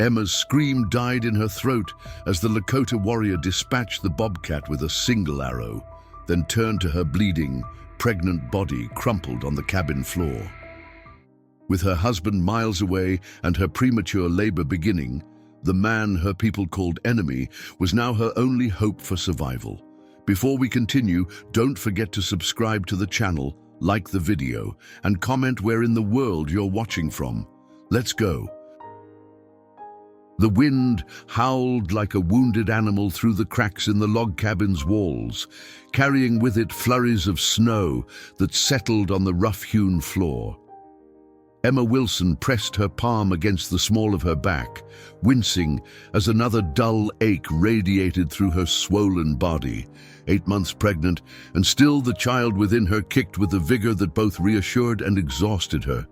Emma's scream died in her throat as the Lakota warrior dispatched the bobcat with a single arrow, then turned to her bleeding, pregnant body crumpled on the cabin floor. With her husband miles away and her premature labor beginning, the man her people called enemy was now her only hope for survival. Before we continue, don't forget to subscribe to the channel, like the video, and comment where in the world you're watching from. Let's go. The wind howled like a wounded animal through the cracks in the log cabin's walls, carrying with it flurries of snow that settled on the rough-hewn floor. Emma Wilson pressed her palm against the small of her back, wincing as another dull ache radiated through her swollen body. 8 months pregnant, and still the child within her kicked with a vigor that both reassured and exhausted her.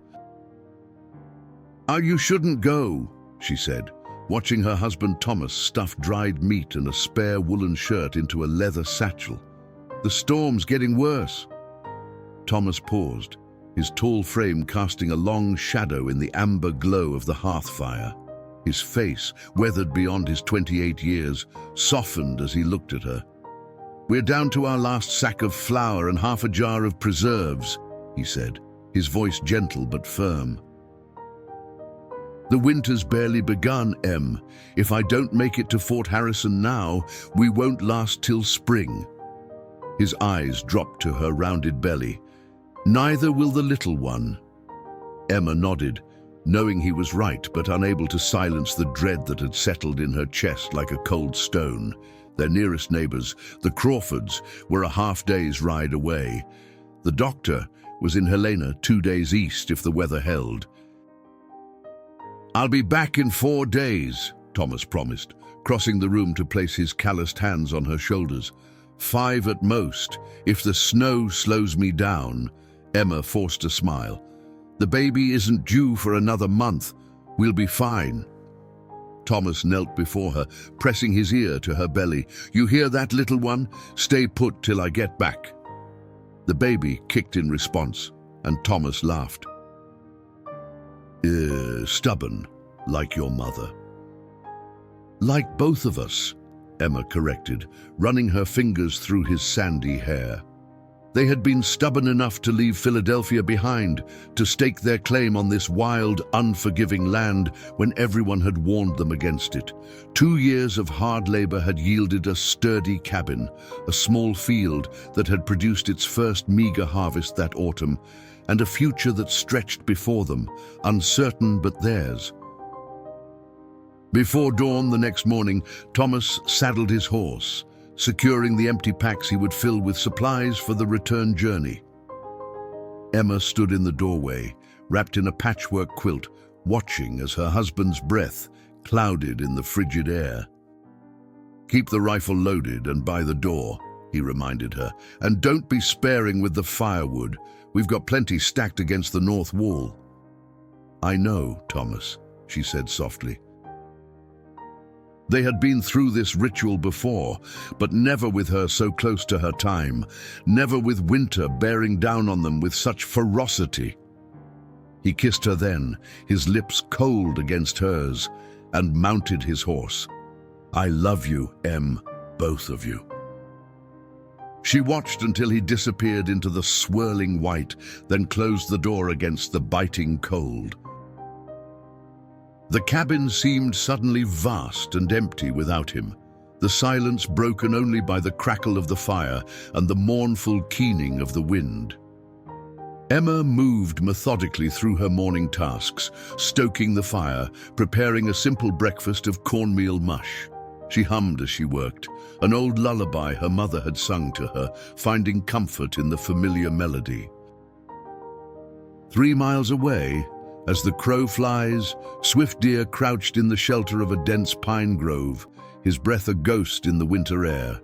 "You shouldn't go," she said, watching her husband Thomas stuff dried meat and a spare woolen shirt into a leather satchel. "The storm's getting worse." Thomas paused, his tall frame casting a long shadow in the amber glow of the hearth fire. His face, weathered beyond his 28 years, softened as he looked at her. "We're down to our last sack of flour and half a jar of preserves," he said, his voice gentle but firm. "The winter's barely begun, Em. If I don't make it to Fort Harrison now, we won't last till spring." His eyes dropped to her rounded belly. "Neither will the little one." Emma nodded, knowing he was right, but unable to silence the dread that had settled in her chest like a cold stone. Their nearest neighbors, the Crawfords, were a half-day's ride away. The doctor was in Helena, 2 days east if the weather held. "I'll be back in 4 days, Thomas promised, crossing the room to place his calloused hands on her shoulders. 5 at most, if the snow slows me down." Emma forced a smile. "The baby isn't due for another month. We'll be fine." Thomas knelt before her, pressing his ear to her belly. "You hear that, little one? Stay put till I get back." The baby kicked in response, and Thomas laughed. Stubborn, like your mother." "Like both of us," Emma corrected, running her fingers through his sandy hair. They had been stubborn enough to leave Philadelphia behind, to stake their claim on this wild, unforgiving land when everyone had warned them against it. 2 years of hard labor had yielded a sturdy cabin, a small field that had produced its first meager harvest that autumn, and a future that stretched before them, uncertain but theirs. Before dawn the next morning, Thomas saddled his horse, securing the empty packs he would fill with supplies for the return journey. Emma stood in the doorway, wrapped in a patchwork quilt, watching as her husband's breath clouded in the frigid air. "Keep the rifle loaded and by the door," he reminded her, "and don't be sparing with the firewood. We've got plenty stacked against the north wall." "I know, Thomas," she said softly. They had been through this ritual before, but never with her so close to her time, never with winter bearing down on them with such ferocity. He kissed her then, his lips cold against hers, and mounted his horse. "I love you, Em, both of you." She watched until he disappeared into the swirling white, then closed the door against the biting cold. The cabin seemed suddenly vast and empty without him, the silence broken only by the crackle of the fire and the mournful keening of the wind. Emma moved methodically through her morning tasks, stoking the fire, preparing a simple breakfast of cornmeal mush. She hummed as she worked, an old lullaby her mother had sung to her, finding comfort in the familiar melody. 3 miles away, as the crow flies, Swift Deer crouched in the shelter of a dense pine grove, his breath a ghost in the winter air.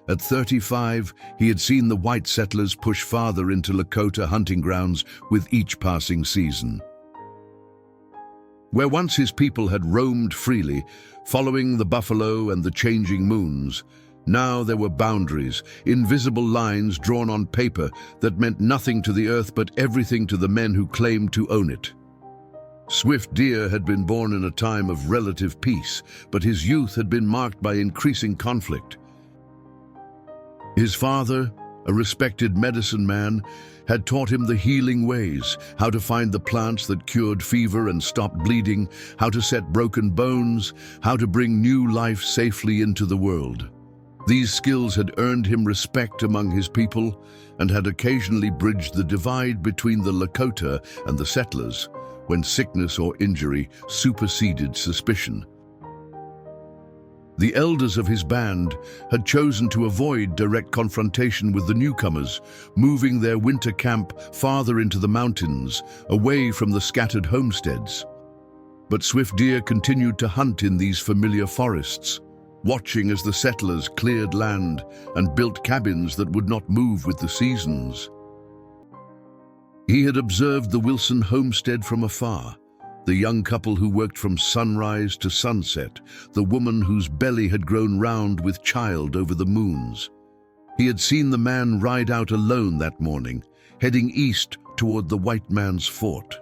At 35, he had seen the white settlers push farther into Lakota hunting grounds with each passing season. Where once his people had roamed freely, following the buffalo and the changing moons, now there were boundaries, invisible lines drawn on paper that meant nothing to the earth but everything to the men who claimed to own it. Swift Deer had been born in a time of relative peace, but his youth had been marked by increasing conflict. His father, a respected medicine man, had taught him the healing ways, how to find the plants that cured fever and stopped bleeding, how to set broken bones, how to bring new life safely into the world. These skills had earned him respect among his people and had occasionally bridged the divide between the Lakota and the settlers when sickness or injury superseded suspicion. The elders of his band had chosen to avoid direct confrontation with the newcomers, moving their winter camp farther into the mountains, away from the scattered homesteads. But Swift Deer continued to hunt in these familiar forests, watching as the settlers cleared land and built cabins that would not move with the seasons. He had observed the Wilson homestead from afar, the young couple who worked from sunrise to sunset, the woman whose belly had grown round with child over the moons. He had seen the man ride out alone that morning, heading east toward the white man's fort.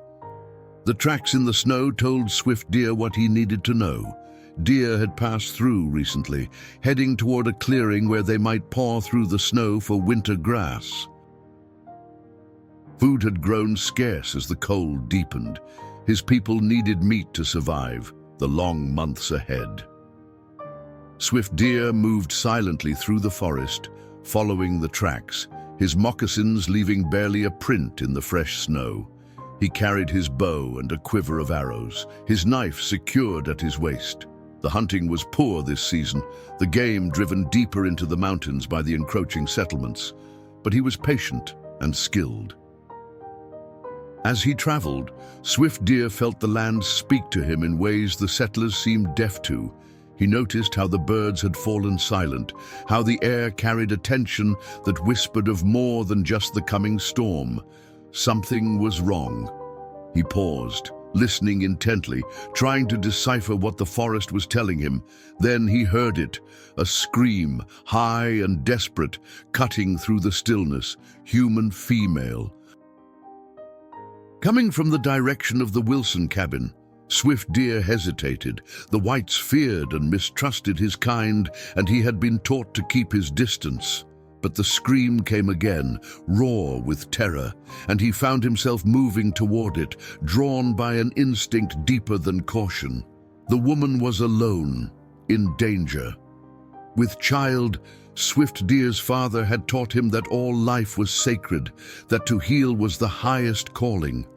The tracks in the snow told Swift Deer what he needed to know. Deer had passed through recently, heading toward a clearing where they might paw through the snow for winter grass. Food had grown scarce as the cold deepened. His people needed meat to survive the long months ahead. Swift Deer moved silently through the forest, following the tracks, his moccasins leaving barely a print in the fresh snow. He carried his bow and a quiver of arrows, his knife secured at his waist. The hunting was poor this season, the game driven deeper into the mountains by the encroaching settlements, but he was patient and skilled. As he traveled, Swift Deer felt the land speak to him in ways the settlers seemed deaf to. He noticed how the birds had fallen silent, how the air carried a tension that whispered of more than just the coming storm. Something was wrong. He paused, listening intently, trying to decipher what the forest was telling him. Then he heard it, a scream, high and desperate, cutting through the stillness, human female. Coming from the direction of the Wilson cabin, Swift Deer hesitated. The whites feared and mistrusted his kind, and he had been taught to keep his distance. But the scream came again, raw with terror, and he found himself moving toward it, drawn by an instinct deeper than caution. The woman was alone, in danger. With child, Swift Deer's father had taught him that all life was sacred, that to heal was the highest calling.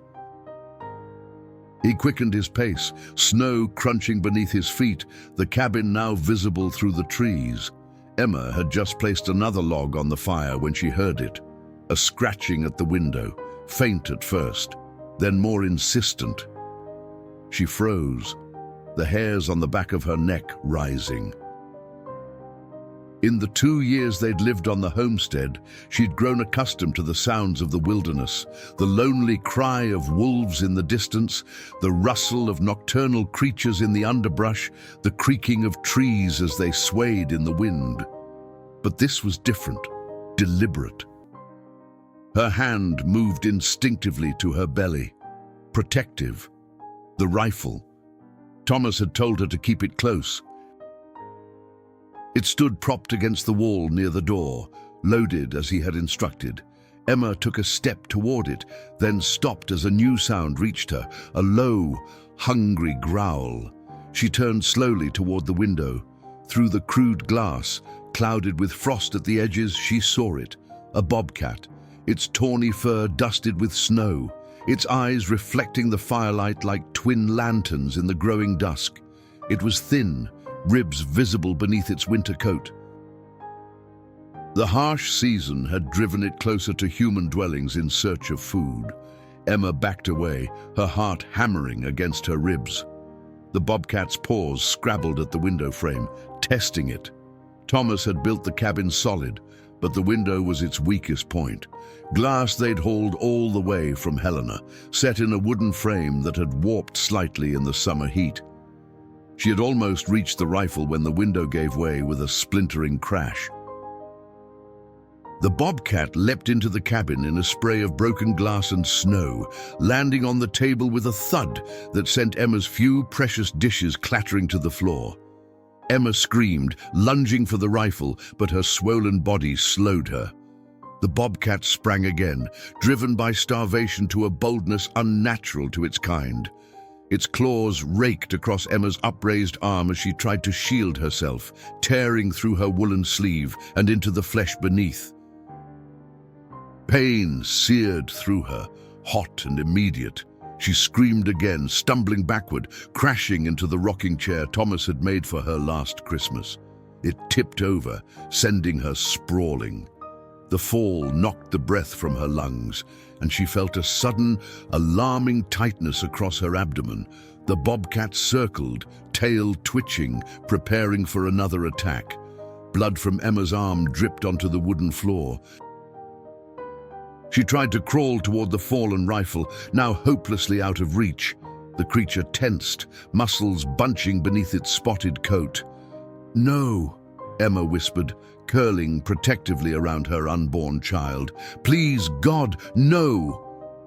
He quickened his pace, snow crunching beneath his feet, the cabin now visible through the trees. Emma had just placed another log on the fire when she heard it, a scratching at the window, faint at first, then more insistent. She froze, the hairs on the back of her neck rising. In the 2 years they'd lived on the homestead, she'd grown accustomed to the sounds of the wilderness, the lonely cry of wolves in the distance, the rustle of nocturnal creatures in the underbrush, the creaking of trees as they swayed in the wind. But this was different, deliberate. Her hand moved instinctively to her belly, protective. The rifle. Thomas had told her to keep it close. It stood propped against the wall near the door, loaded as he had instructed. Emma took a step toward it, then stopped as a new sound reached her, a low, hungry growl. She turned slowly toward the window. Through the crude glass, clouded with frost at the edges, she saw it, a bobcat, its tawny fur dusted with snow, its eyes reflecting the firelight like twin lanterns in the growing dusk. It was thin, ribs visible beneath its winter coat. The harsh season had driven it closer to human dwellings in search of food. Emma backed away, her heart hammering against her ribs. The bobcat's paws scrabbled at the window frame, testing it. Thomas had built the cabin solid, but the window was its weakest point. Glass they'd hauled all the way from Helena, set in a wooden frame that had warped slightly in the summer heat. She had almost reached the rifle when the window gave way with a splintering crash. The bobcat leapt into the cabin in a spray of broken glass and snow, landing on the table with a thud that sent Emma's few precious dishes clattering to the floor. Emma screamed, lunging for the rifle, but her swollen body slowed her. The bobcat sprang again, driven by starvation to a boldness unnatural to its kind. Its claws raked across Emma's upraised arm as she tried to shield herself, tearing through her woolen sleeve and into the flesh beneath. Pain seared through her, hot and immediate. She screamed again, stumbling backward, crashing into the rocking chair Thomas had made for her last Christmas. It tipped over, sending her sprawling. The fall knocked the breath from her lungs, and she felt a sudden, alarming tightness across her abdomen. The bobcat circled, tail twitching, preparing for another attack. Blood from Emma's arm dripped onto the wooden floor. She tried to crawl toward the fallen rifle, now hopelessly out of reach. The creature tensed, muscles bunching beneath its spotted coat. "No," Emma whispered, curling protectively around her unborn child. "Please, God, no!"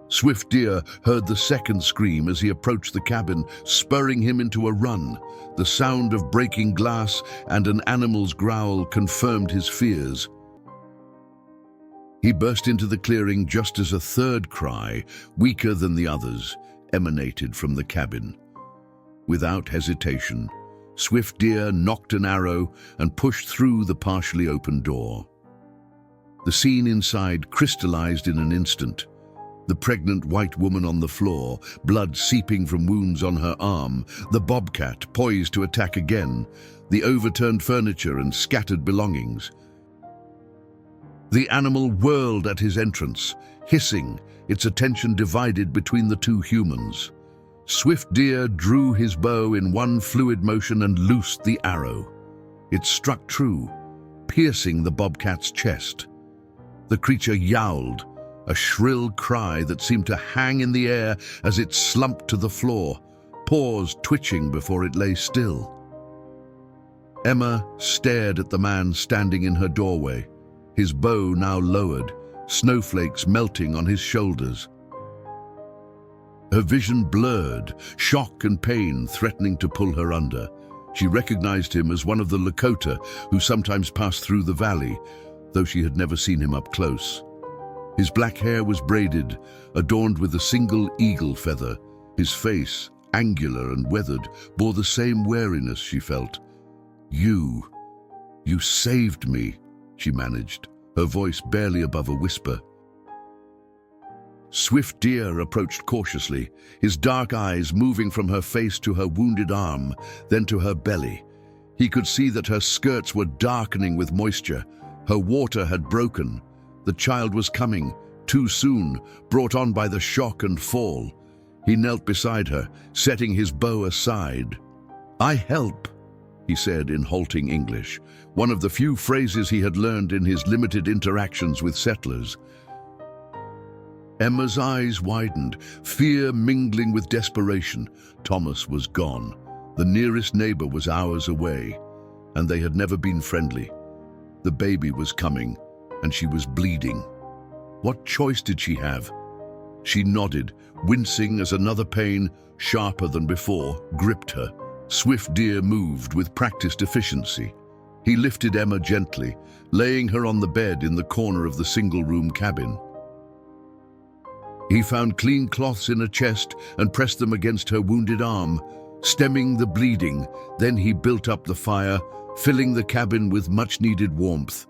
Swift Deer heard the second scream as he approached the cabin, spurring him into a run. The sound of breaking glass and an animal's growl confirmed his fears. He burst into the clearing just as a third cry, weaker than the others, emanated from the cabin. Without hesitation, Swift Deer knocked an arrow and pushed through the partially open door. The scene inside crystallized in an instant. The pregnant white woman on the floor, blood seeping from wounds on her arm, the bobcat poised to attack again, the overturned furniture and scattered belongings. The animal whirled at his entrance, hissing, its attention divided between the two humans. Swift Deer drew his bow in one fluid motion and loosed the arrow. It struck true, piercing the bobcat's chest. The creature yowled, a shrill cry that seemed to hang in the air as it slumped to the floor, paws twitching before it lay still. Emma stared at the man standing in her doorway, his bow now lowered, snowflakes melting on his shoulders. Her vision blurred, shock and pain threatening to pull her under. She recognized him as one of the Lakota who sometimes passed through the valley, though she had never seen him up close. His black hair was braided, adorned with a single eagle feather. His face, angular and weathered, bore the same wariness she felt. You saved me," she managed, her voice barely above a whisper. Swift Deer approached cautiously, his dark eyes moving from her face to her wounded arm, then to her belly. He could see that her skirts were darkening with moisture. Her water had broken. The child was coming, too soon, brought on by the shock and fall. He knelt beside her, setting his bow aside. "I help," he said in halting English, one of the few phrases he had learned in his limited interactions with settlers. Emma's eyes widened, fear mingling with desperation. Thomas was gone. The nearest neighbor was hours away, and they had never been friendly. The baby was coming, and she was bleeding. What choice did she have? She nodded, wincing as another pain, sharper than before, gripped her. Swift Deer moved with practiced efficiency. He lifted Emma gently, laying her on the bed in the corner of the single-room cabin. He found clean cloths in a chest and pressed them against her wounded arm, stemming the bleeding. Then he built up the fire, filling the cabin with much-needed warmth.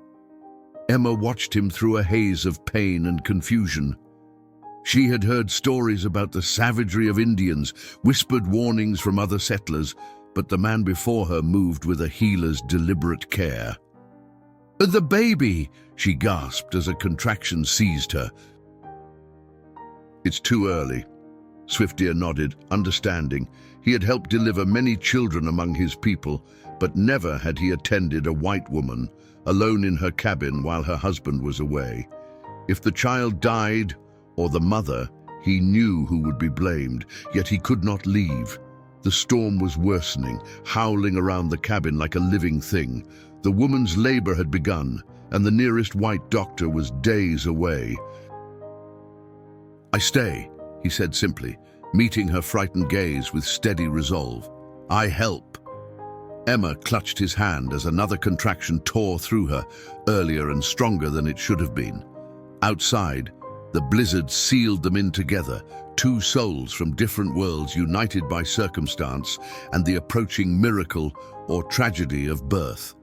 Emma watched him through a haze of pain and confusion. She had heard stories about the savagery of Indians, whispered warnings from other settlers, but the man before her moved with a healer's deliberate care. "The baby!" she gasped as a contraction seized her. "It's too early." Swift Deer nodded, understanding. He had helped deliver many children among his people, but never had he attended a white woman, alone in her cabin while her husband was away. If the child died, or the mother, he knew who would be blamed, yet he could not leave. The storm was worsening, howling around the cabin like a living thing. The woman's labor had begun, and the nearest white doctor was days away. "I stay," he said simply, meeting her frightened gaze with steady resolve. "I help." Emma clutched his hand as another contraction tore through her, earlier and stronger than it should have been. Outside, the blizzard sealed them in together, two souls from different worlds united by circumstance and the approaching miracle or tragedy of birth.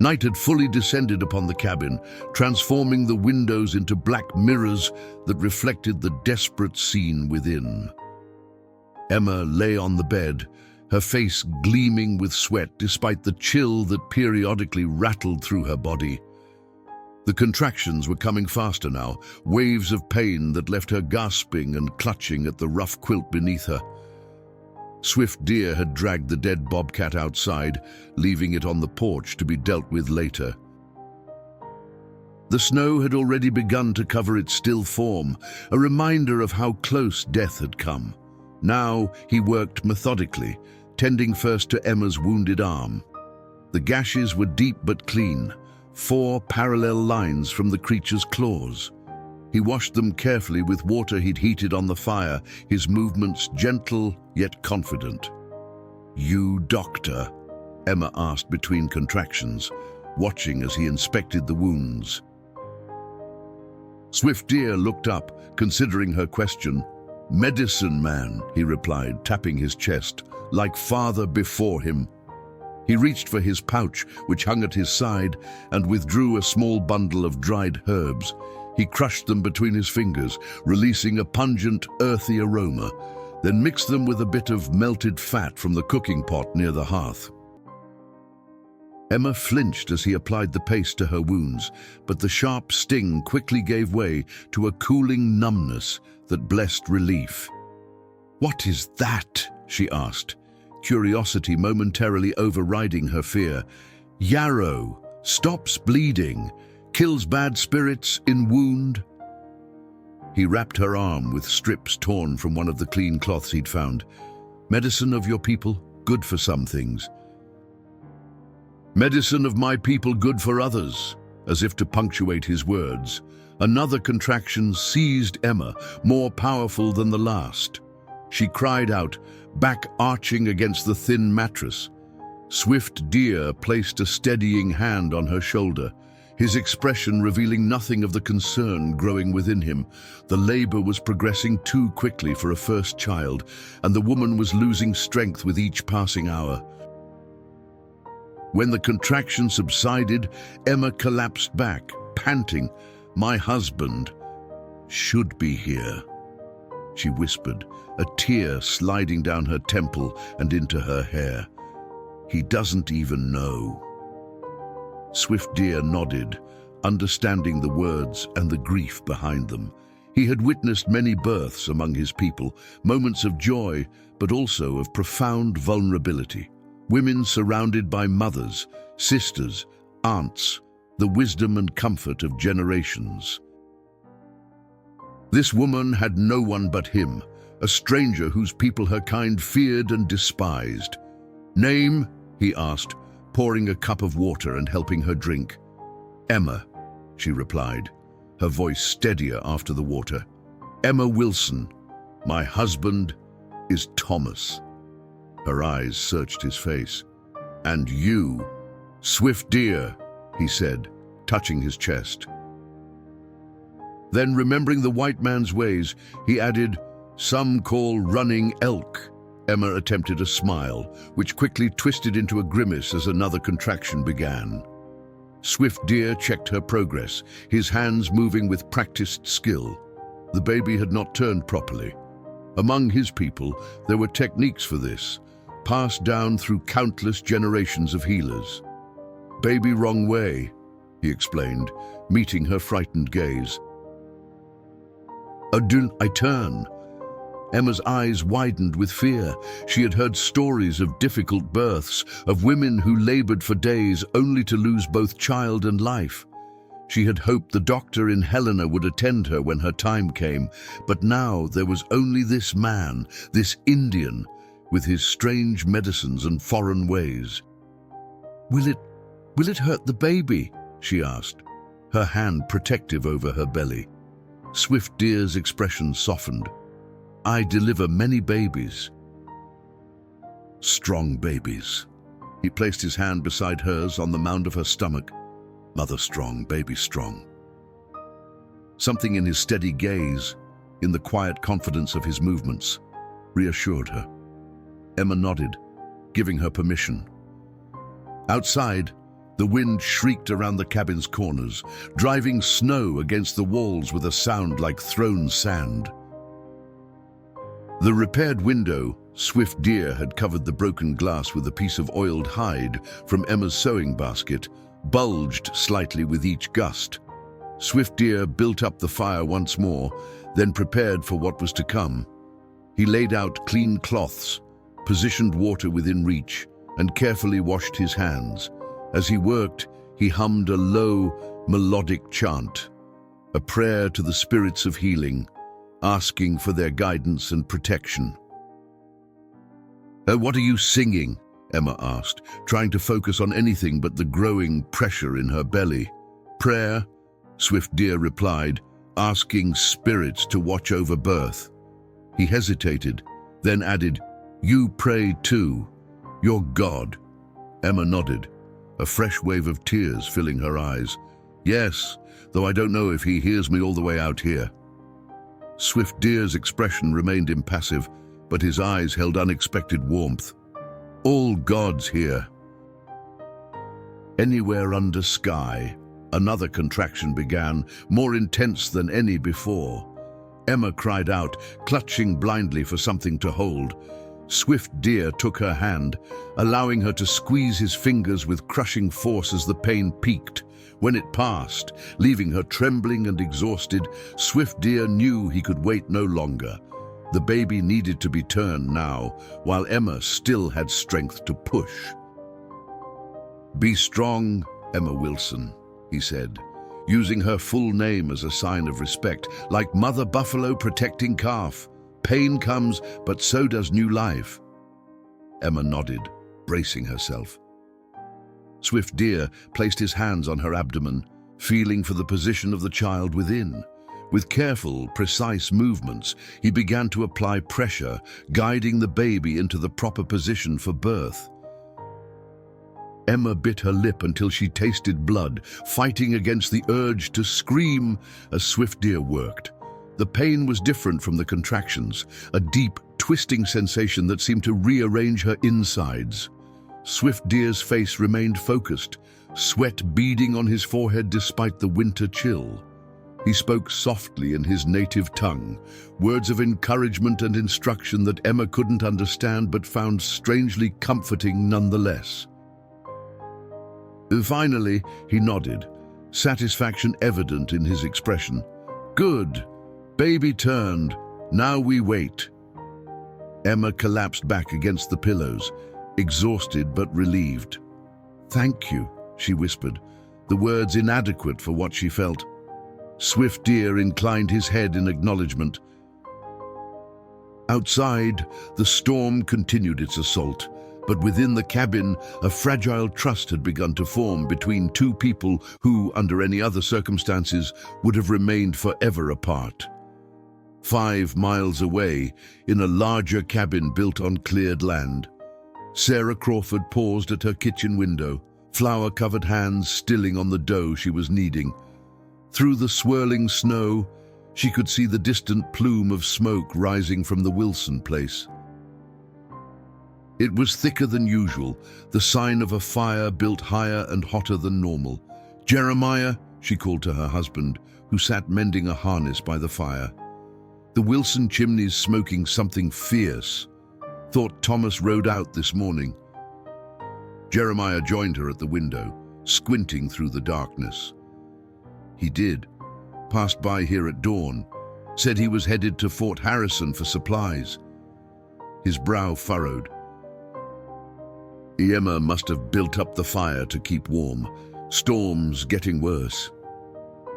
Night had fully descended upon the cabin, transforming the windows into black mirrors that reflected the desperate scene within. Emma lay on the bed, her face gleaming with sweat despite the chill that periodically rattled through her body. The contractions were coming faster now, waves of pain that left her gasping and clutching at the rough quilt beneath her. Swift Deer had dragged the dead bobcat outside, leaving it on the porch to be dealt with later. The snow had already begun to cover its still form, a reminder of how close death had come. Now he worked methodically, tending first to Emma's wounded arm. The gashes were deep but clean, 4 parallel lines from the creature's claws. He washed them carefully with water he'd heated on the fire, his movements gentle yet confident. "You doctor?" Emma asked between contractions, watching as he inspected the wounds. Swift Deer looked up, considering her question. "Medicine man," he replied, tapping his chest, like father before him. He reached for his pouch, which hung at his side, and withdrew a small bundle of dried herbs. He crushed them between his fingers, releasing a pungent, earthy aroma, then mixed them with a bit of melted fat from the cooking pot near the hearth. Emma flinched as he applied the paste to her wounds, but the sharp sting quickly gave way to a cooling numbness that blessed relief. "What is that?" she asked, curiosity momentarily overriding her fear. "Yarrow, stops bleeding, kills bad spirits in wound." He wrapped her arm with strips torn from one of the clean cloths he'd found. "Medicine of your people, good for some things. Medicine of my people, good for others," as if to punctuate his words. Another contraction seized Emma, more powerful than the last. She cried out, back arching against the thin mattress. Swift Deer placed a steadying hand on her shoulder, his expression revealing nothing of the concern growing within him. The labor was progressing too quickly for a first child, and the woman was losing strength with each passing hour. When the contraction subsided, Emma collapsed back, panting. "My husband should be here," she whispered, a tear sliding down her temple and into her hair. "He doesn't even know." Swift Deer nodded, understanding the words and the grief behind them. He had witnessed many births among his people, moments of joy, but also of profound vulnerability. Women surrounded by mothers, sisters, aunts, the wisdom and comfort of generations. This woman had no one but him, a stranger whose people her kind feared and despised. "Name?" he asked, pouring a cup of water and helping her drink. "Emma," she replied, her voice steadier after the water. "Emma Wilson. My husband is Thomas." Her eyes searched his face. "And you?" "Swift Deer," he said, touching his chest. Then, remembering the white man's ways, he added, "Some call running elk." Emma attempted a smile, which quickly twisted into a grimace as another contraction began. Swift Deer checked her progress, his hands moving with practiced skill. The baby had not turned properly. Among his people, there were techniques for this, passed down through countless generations of healers. "Baby wrong way," he explained, meeting her frightened gaze. I turn." Emma's eyes widened with fear. She had heard stories of difficult births, of women who labored for days only to lose both child and life. She had hoped the doctor in Helena would attend her when her time came, but now there was only this man, this Indian, with his strange medicines and foreign ways. Will Will it hurt the baby? She asked, her hand protective over her belly. Swift Deer's expression softened. I deliver many babies. Strong babies. He placed his hand beside hers on the mound of her stomach. Mother strong, baby strong. Something in his steady gaze, in the quiet confidence of his movements, reassured her. Emma nodded, giving her permission. Outside, the wind shrieked around the cabin's corners, driving snow against the walls with a sound like thrown sand. The repaired window, Swift Deer had covered the broken glass with a piece of oiled hide from Emma's sewing basket, bulged slightly with each gust. Swift Deer built up the fire once more, then prepared for what was to come. He laid out clean cloths, positioned water within reach, and carefully washed his hands. As he worked, he hummed a low, melodic chant, a prayer to the spirits of healing, asking for their guidance and protection. What are you singing? Emma asked, trying to focus on anything but the growing pressure in her belly. Prayer, Swift Deer replied, asking spirits to watch over birth. He hesitated, then added, You pray too, your God. Emma nodded, a fresh wave of tears filling her eyes. Yes, though I don't know if he hears me all the way out here. Swift Deer's expression remained impassive, but his eyes held unexpected warmth. All gods here. Anywhere under sky, another contraction began, more intense than any before. Emma cried out, clutching blindly for something to hold. Swift Deer took her hand, allowing her to squeeze his fingers with crushing force as the pain peaked. When it passed, leaving her trembling and exhausted, Swift Deer knew he could wait no longer. The baby needed to be turned now, while Emma still had strength to push. Be strong, Emma Wilson, he said, using her full name as a sign of respect, like Mother Buffalo protecting calf. Pain comes, but so does new life. Emma nodded, bracing herself. Swift Deer placed his hands on her abdomen, feeling for the position of the child within. With careful, precise movements, he began to apply pressure, guiding the baby into the proper position for birth. Emma bit her lip until she tasted blood, fighting against the urge to scream as Swift Deer worked. The pain was different from the contractions, a deep, twisting sensation that seemed to rearrange her insides. Swift Deer's face remained focused, sweat beading on his forehead despite the winter chill. He spoke softly in his native tongue, words of encouragement and instruction that Emma couldn't understand but found strangely comforting nonetheless. Finally, he nodded, satisfaction evident in his expression. Good. Baby turned. Now we wait. Emma collapsed back against the pillows, exhausted but relieved. Thank you, she whispered, the words inadequate for what she felt. Swift Deer inclined his head in acknowledgement. Outside, the storm continued its assault, but within the cabin, a fragile trust had begun to form between two people who, under any other circumstances, would have remained forever apart. 5 miles away, in a larger cabin built on cleared land, Sarah Crawford paused at her kitchen window, flour-covered hands stilling on the dough she was kneading. Through the swirling snow, she could see the distant plume of smoke rising from the Wilson place. It was thicker than usual, the sign of a fire built higher and hotter than normal. Jeremiah, she called to her husband, who sat mending a harness by the fire. The Wilson chimney's smoking something fierce. Thought Thomas rode out this morning. Jeremiah joined her at the window, squinting through the darkness. He did. Passed by here at dawn. Said he was headed to Fort Harrison for supplies. His brow furrowed. Emma must have built up the fire to keep warm. Storms getting worse.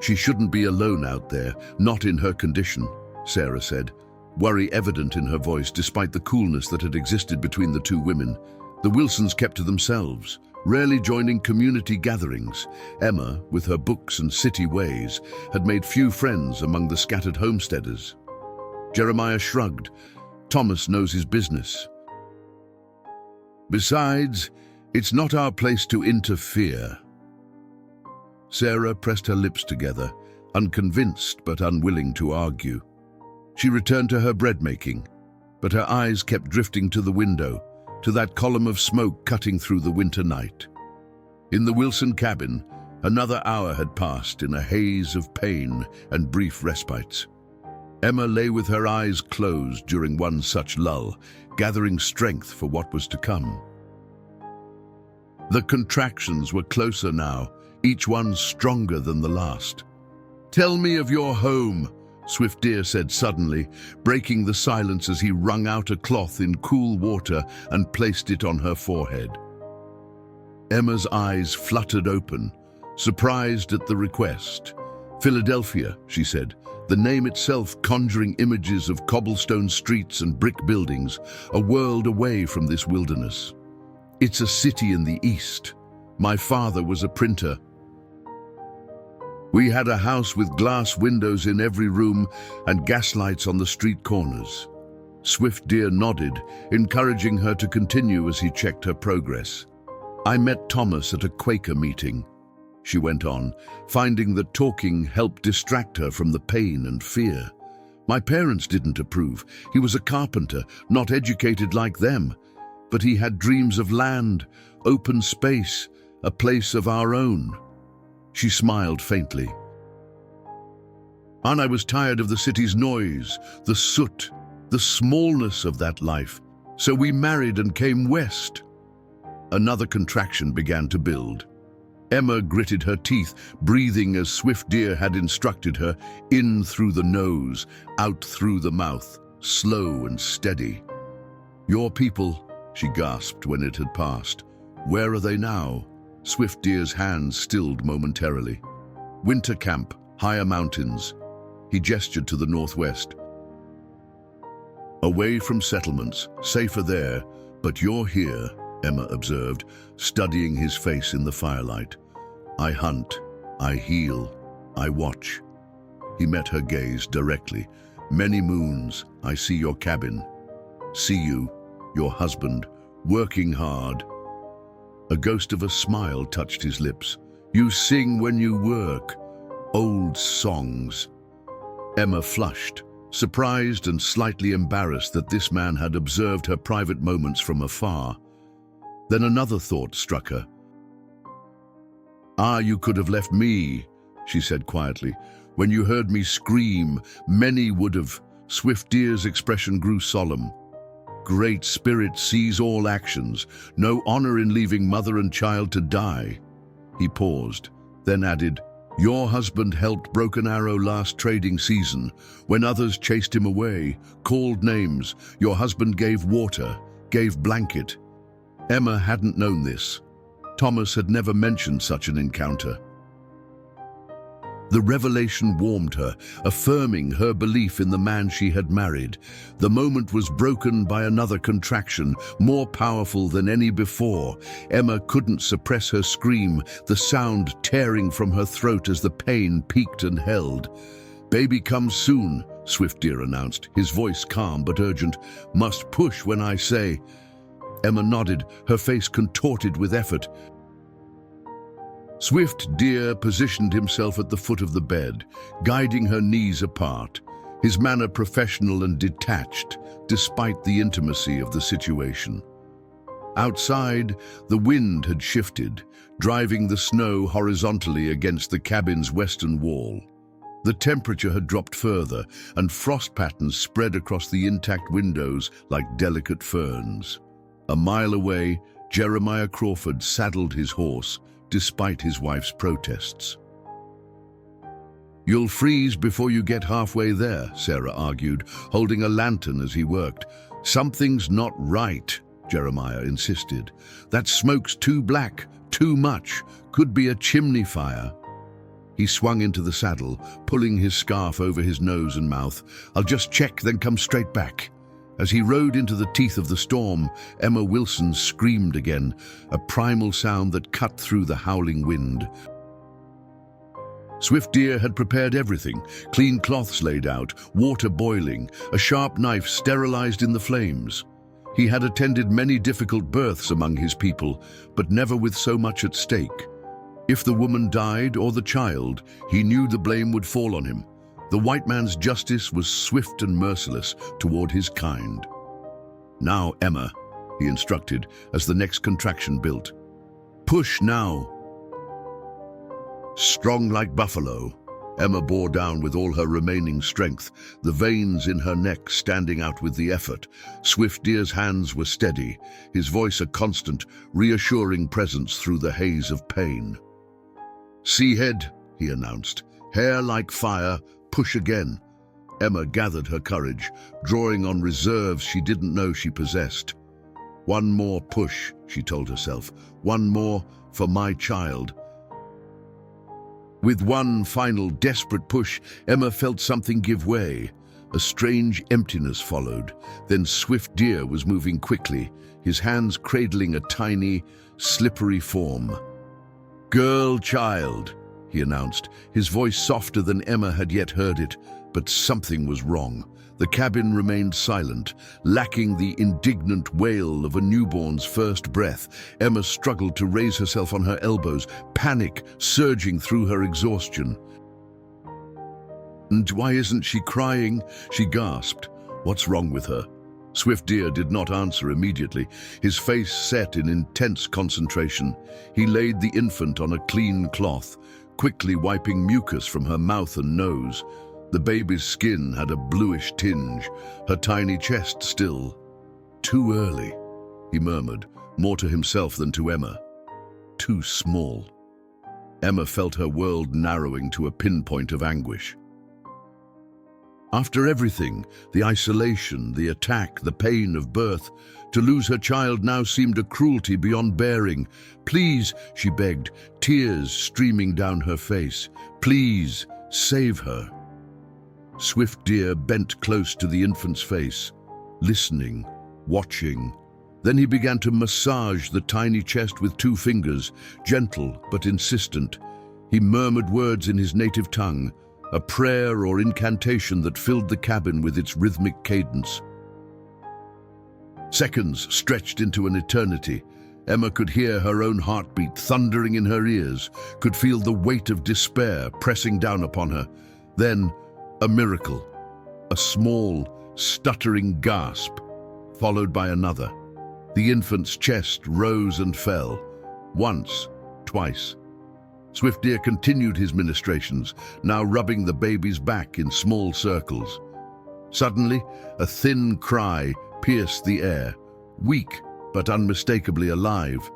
She shouldn't be alone out there, not in her condition, Sarah said, worry evident in her voice despite the coolness that had existed between the two women. The Wilsons kept to themselves, Rarely joining community gatherings, Emma, with her books and city ways, had made few friends among the scattered homesteaders. Jeremiah shrugged. Thomas knows his business. Besides, it's not our place to interfere. Sarah pressed her lips together, unconvinced but unwilling to argue. She returned to her bread-making, but her eyes kept drifting to the window, to that column of smoke cutting through the winter night. In the Wilson cabin, another hour had passed in a haze of pain and brief respites. Emma lay with her eyes closed during one such lull, gathering strength for what was to come. The contractions were closer now, each one stronger than the last. "Tell me of your home," Swift Deer said suddenly, breaking the silence as he wrung out a cloth in cool water and placed it on her forehead. Emma's eyes fluttered open, surprised at the request. "Philadelphia," she said, the name itself conjuring images of cobblestone streets and brick buildings, a world away from this wilderness. "It's a city in the east. My father was a printer. We had a house with glass windows in every room and gaslights on the street corners." Swift Deer nodded, encouraging her to continue as he checked her progress. "I met Thomas at a Quaker meeting," she went on, finding that talking helped distract her from the pain and fear. "My parents didn't approve. He was a carpenter, not educated like them, but he had dreams of land, open space, a place of our own." She smiled faintly. "And I was tired of the city's noise, the soot, the smallness of that life. So we married and came west." Another contraction began to build. Emma gritted her teeth, breathing as Swift Deer had instructed her, in through the nose, out through the mouth, slow and steady. "Your people," she gasped when it had passed. "Where are they now?" Swift Deer's hands stilled momentarily. "Winter camp, higher mountains." He gestured to the northwest. "Away from settlements, safer there, but you're here," Emma observed, studying his face in the firelight. "I hunt, I heal, I watch." He met her gaze directly. "Many moons, I see your cabin. See you, your husband, working hard." A ghost of a smile touched his lips. "You sing when you work. Old songs." Emma flushed, surprised and slightly embarrassed that this man had observed her private moments from afar. Then another thought struck her. "Ah, you could have left me," she said quietly. "When you heard me scream, many would have." Swift Deer's expression grew solemn. "Great Spirit sees all actions. No honor in leaving mother and child to die." He paused, then added, "Your husband helped Broken Arrow last trading season. When others chased him away, called names, your husband gave water, gave blanket." Emma hadn't known this. Thomas had never mentioned such an encounter. The revelation warmed her, affirming her belief in the man she had married. The moment was broken by another contraction, more powerful than any before. Emma couldn't suppress her scream, the sound tearing from her throat as the pain peaked and held. "Baby comes soon," Swift Deer announced, his voice calm but urgent. "Must push when I say." Emma nodded, her face contorted with effort. Swift Deer positioned himself at the foot of the bed, guiding her knees apart, his manner professional and detached, despite the intimacy of the situation. Outside, the wind had shifted, driving the snow horizontally against the cabin's western wall. The temperature had dropped further, and frost patterns spread across the intact windows like delicate ferns. A mile away, Jeremiah Crawford saddled his horse, despite his wife's protests. "You'll freeze before you get halfway there," Sarah argued, holding a lantern as he worked. "Something's not right," Jeremiah insisted. "That smoke's too black, too much, could be a chimney fire." He swung into the saddle, pulling his scarf over his nose and mouth. "I'll just check, then come straight back." As he rode into the teeth of the storm, Emma Wilson screamed again, a primal sound that cut through the howling wind. Swift Deer had prepared everything, clean cloths laid out, water boiling, a sharp knife sterilized in the flames. He had attended many difficult births among his people, but never with so much at stake. If the woman died or the child, he knew the blame would fall on him. The white man's justice was swift and merciless toward his kind. "Now, Emma," he instructed as the next contraction built. "Push now." Strong like buffalo, Emma bore down with all her remaining strength, the veins in her neck standing out with the effort. Swift Deer's hands were steady, his voice a constant, reassuring presence through the haze of pain. "See head," he announced. "Hair like fire, push again." Emma gathered her courage, drawing on reserves she didn't know she possessed. "One more push," she told herself. "One more for my child." With one final desperate push, Emma felt something give way. A strange emptiness followed. Then Swift Deer was moving quickly, his hands cradling a tiny, slippery form. "Girl child," he announced, his voice softer than Emma had yet heard it, but something was wrong. The cabin remained silent, lacking the indignant wail of a newborn's first breath. Emma struggled to raise herself on her elbows, panic surging through her exhaustion. "And why isn't she crying?" she gasped. "What's wrong with her?" Swift Deer did not answer immediately, his face set in intense concentration. He laid the infant on a clean cloth, quickly wiping mucus from her mouth and nose. The baby's skin had a bluish tinge, her tiny chest still. "Too early," he murmured, more to himself than to Emma. "Too small." Emma felt her world narrowing to a pinpoint of anguish. After everything, the isolation, the attack, the pain of birth, to lose her child now seemed a cruelty beyond bearing. "Please," she begged, tears streaming down her face. "Please, save her." Swift Deer bent close to the infant's face, listening, watching. Then he began to massage the tiny chest with 2 fingers, gentle but insistent. He murmured words in his native tongue, a prayer or incantation that filled the cabin with its rhythmic cadence. Seconds stretched into an eternity. Emma could hear her own heartbeat thundering in her ears, could feel the weight of despair pressing down upon her. Then, a miracle, a small, stuttering gasp, followed by another. The infant's chest rose and fell, once, twice. Swift Deer continued his ministrations, now rubbing the baby's back in small circles. Suddenly, a thin cry pierced the air, weak but unmistakably alive.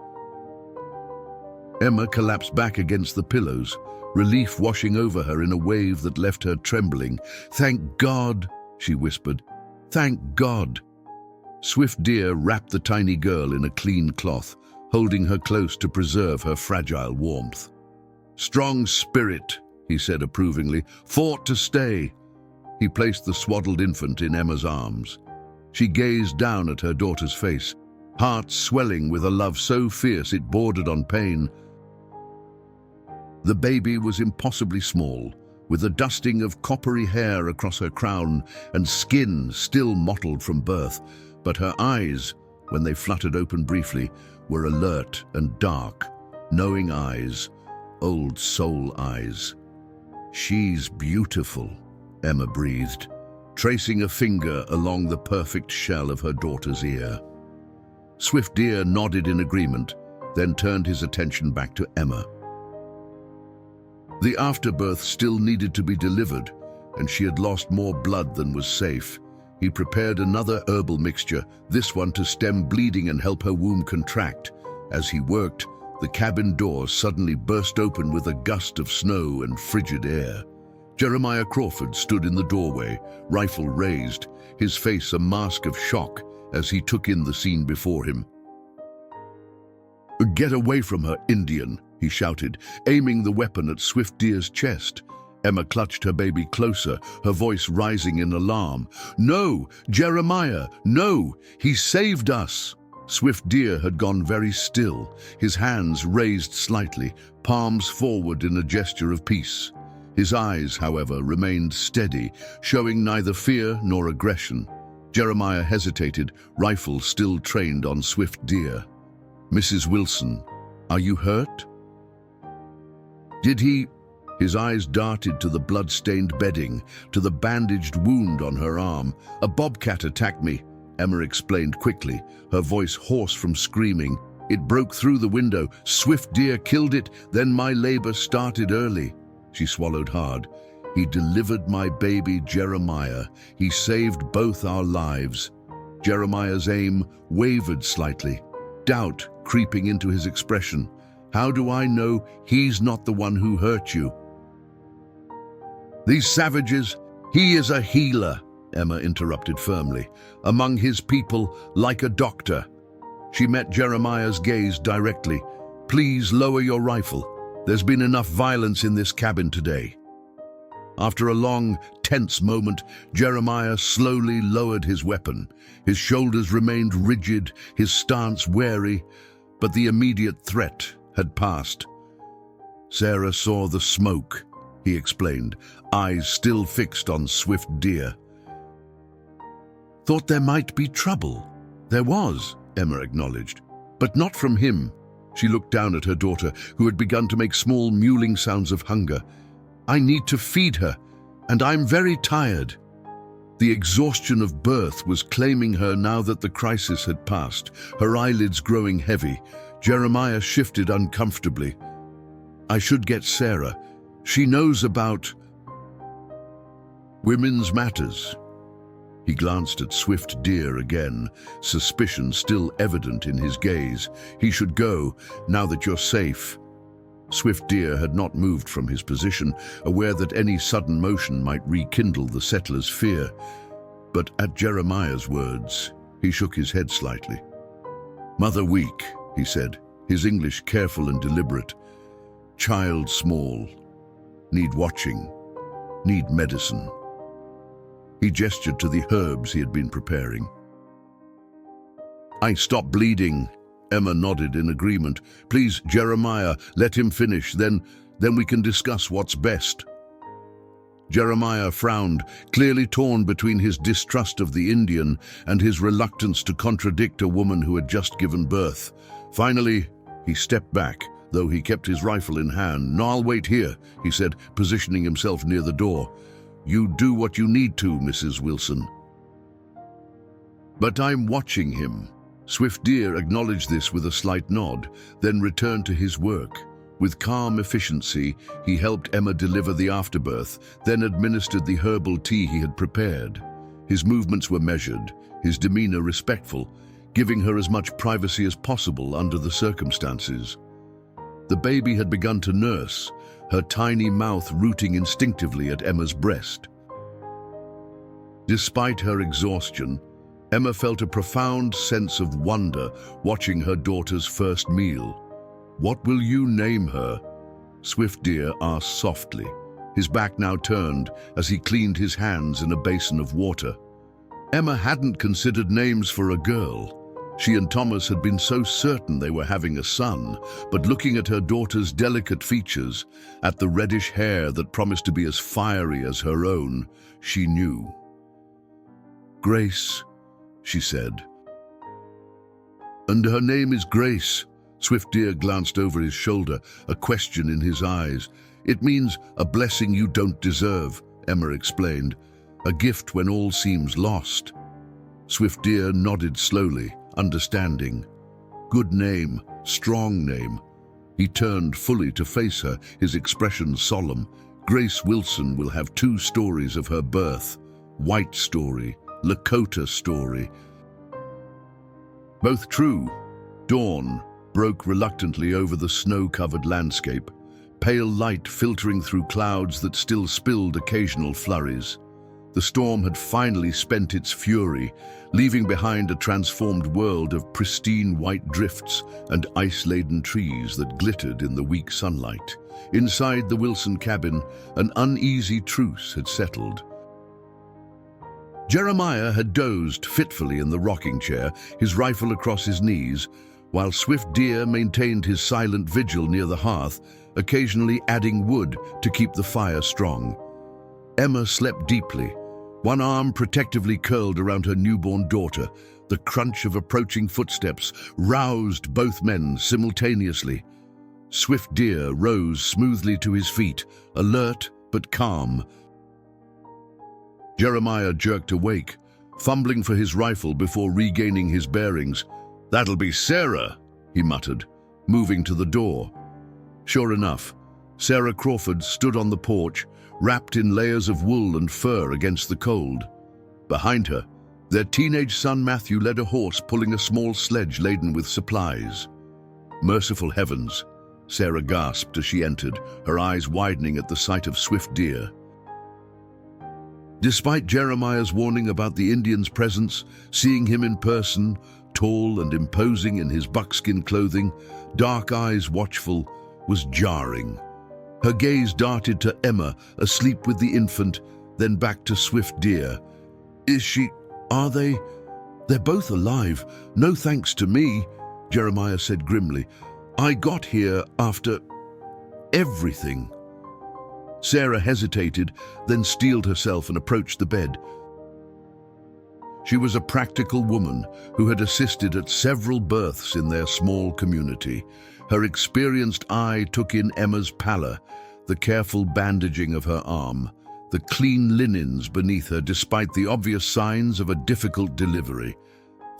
Emma collapsed back against the pillows, relief washing over her in a wave that left her trembling. "Thank God," she whispered. "Thank God." Swift Deer wrapped the tiny girl in a clean cloth, holding her close to preserve her fragile warmth. "Strong spirit," he said approvingly, "fought to stay." He placed the swaddled infant in Emma's arms. She gazed down at her daughter's face, heart swelling with a love so fierce it bordered on pain. The baby was impossibly small, with a dusting of coppery hair across her crown and skin still mottled from birth, but her eyes, when they fluttered open briefly, were alert and dark, knowing eyes, old soul eyes. "She's beautiful," Emma breathed, tracing a finger along the perfect shell of her daughter's ear. Swift Deer nodded in agreement, then turned his attention back to Emma. The afterbirth still needed to be delivered, and she had lost more blood than was safe. He prepared another herbal mixture, this one to stem bleeding and help her womb contract. As he worked, the cabin door suddenly burst open with a gust of snow and frigid air. Jeremiah Crawford stood in the doorway, rifle raised, his face a mask of shock as he took in the scene before him. "Get away from her, Indian," he shouted, aiming the weapon at Swift Deer's chest. Emma clutched her baby closer, her voice rising in alarm. "No, Jeremiah, no! He saved us!" Swift Deer had gone very still, his hands raised slightly, palms forward in a gesture of peace. His eyes, however, remained steady, showing neither fear nor aggression. Jeremiah hesitated, rifle still trained on Swift Deer. "Mrs. Wilson, are you hurt?" "Did he—" His eyes darted to the blood-stained bedding, to the bandaged wound on her arm. "A bobcat attacked me," Emma explained quickly, her voice hoarse from screaming. "It broke through the window. Swift Deer killed it, then my labor started early." She swallowed hard. "He delivered my baby Jeremiah. He saved both our lives." Jeremiah's aim wavered slightly, doubt creeping into his expression. "How do I know he's not the one who hurt you?" "These savages, he is a healer," Emma interrupted firmly. "Among his people, like a doctor." She met Jeremiah's gaze directly. "Please lower your rifle. There's been enough violence in this cabin today." After a long, tense moment, Jeremiah slowly lowered his weapon. His shoulders remained rigid, his stance wary, but the immediate threat had passed. "Sarah saw the smoke," he explained, eyes still fixed on Swift Deer. "Thought there might be trouble." "There was," Emma acknowledged, "but not from him." She looked down at her daughter, who had begun to make small mewling sounds of hunger. "I need to feed her, and I'm very tired." The exhaustion of birth was claiming her now that the crisis had passed, her eyelids growing heavy. Jeremiah shifted uncomfortably. "I should get Sarah. She knows about women's matters." He glanced at Swift Deer again, suspicion still evident in his gaze. "He should go, now that you're safe." Swift Deer had not moved from his position, aware that any sudden motion might rekindle the settlers' fear. But at Jeremiah's words, he shook his head slightly. "Mother weak," he said, his English careful and deliberate. "Child small. Need watching. Need medicine." He gestured to the herbs he had been preparing. "I stop bleeding." Emma nodded in agreement. "Please, Jeremiah, let him finish, then we can discuss what's best." Jeremiah frowned, clearly torn between his distrust of the Indian and his reluctance to contradict a woman who had just given birth. Finally, he stepped back, though he kept his rifle in hand. "No, I'll wait here," he said, positioning himself near the door. "You do what you need to, Mrs. Wilson." "But I'm watching him." Swift Deer acknowledged this with a slight nod, then returned to his work. With calm efficiency, he helped Emma deliver the afterbirth, then administered the herbal tea he had prepared. His movements were measured, his demeanor respectful, giving her as much privacy as possible under the circumstances. The baby had begun to nurse, her tiny mouth rooting instinctively at Emma's breast. Despite her exhaustion, Emma felt a profound sense of wonder watching her daughter's first meal. "What will you name her?" Swift Deer asked softly, his back now turned as he cleaned his hands in a basin of water. Emma hadn't considered names for a girl. She and Thomas had been so certain they were having a son, but looking at her daughter's delicate features, at the reddish hair that promised to be as fiery as her own, she knew. "Grace," she said. "And her name is Grace." Swift Deer glanced over his shoulder, a question in his eyes. "It means a blessing you don't deserve," Emma explained. "A gift when all seems lost." Swift Deer nodded slowly, understanding. "Good name, strong name." He turned fully to face her, his expression solemn. "Grace Wilson will have 2 stories of her birth. White story, Lakota story. Both true." Dawn broke reluctantly over the snow-covered landscape, pale light filtering through clouds that still spilled occasional flurries. The storm had finally spent its fury, leaving behind a transformed world of pristine white drifts and ice-laden trees that glittered in the weak sunlight. Inside the Wilson cabin, an uneasy truce had settled. Jeremiah had dozed fitfully in the rocking chair, his rifle across his knees, while Swift Deer maintained his silent vigil near the hearth, occasionally adding wood to keep the fire strong. Emma slept deeply, one arm protectively curled around her newborn daughter. The crunch of approaching footsteps roused both men simultaneously. Swift Deer rose smoothly to his feet, alert but calm. Jeremiah jerked awake, fumbling for his rifle before regaining his bearings. "That'll be Sarah," he muttered, moving to the door. Sure enough, Sarah Crawford stood on the porch, wrapped in layers of wool and fur against the cold. Behind her, their teenage son Matthew led a horse pulling a small sledge laden with supplies. "Merciful heavens," Sarah gasped as she entered, her eyes widening at the sight of Swift Deer. Despite Jeremiah's warning about the Indian's presence, seeing him in person, tall and imposing in his buckskin clothing, dark eyes watchful, was jarring. Her gaze darted to Emma, asleep with the infant, then back to Swift Deer. Are they? They're both alive. No thanks to me," Jeremiah said grimly. "I got here after everything." Sarah hesitated, then steeled herself and approached the bed. She was a practical woman who had assisted at several births in their small community. Her experienced eye took in Emma's pallor, the careful bandaging of her arm, the clean linens beneath her despite the obvious signs of a difficult delivery.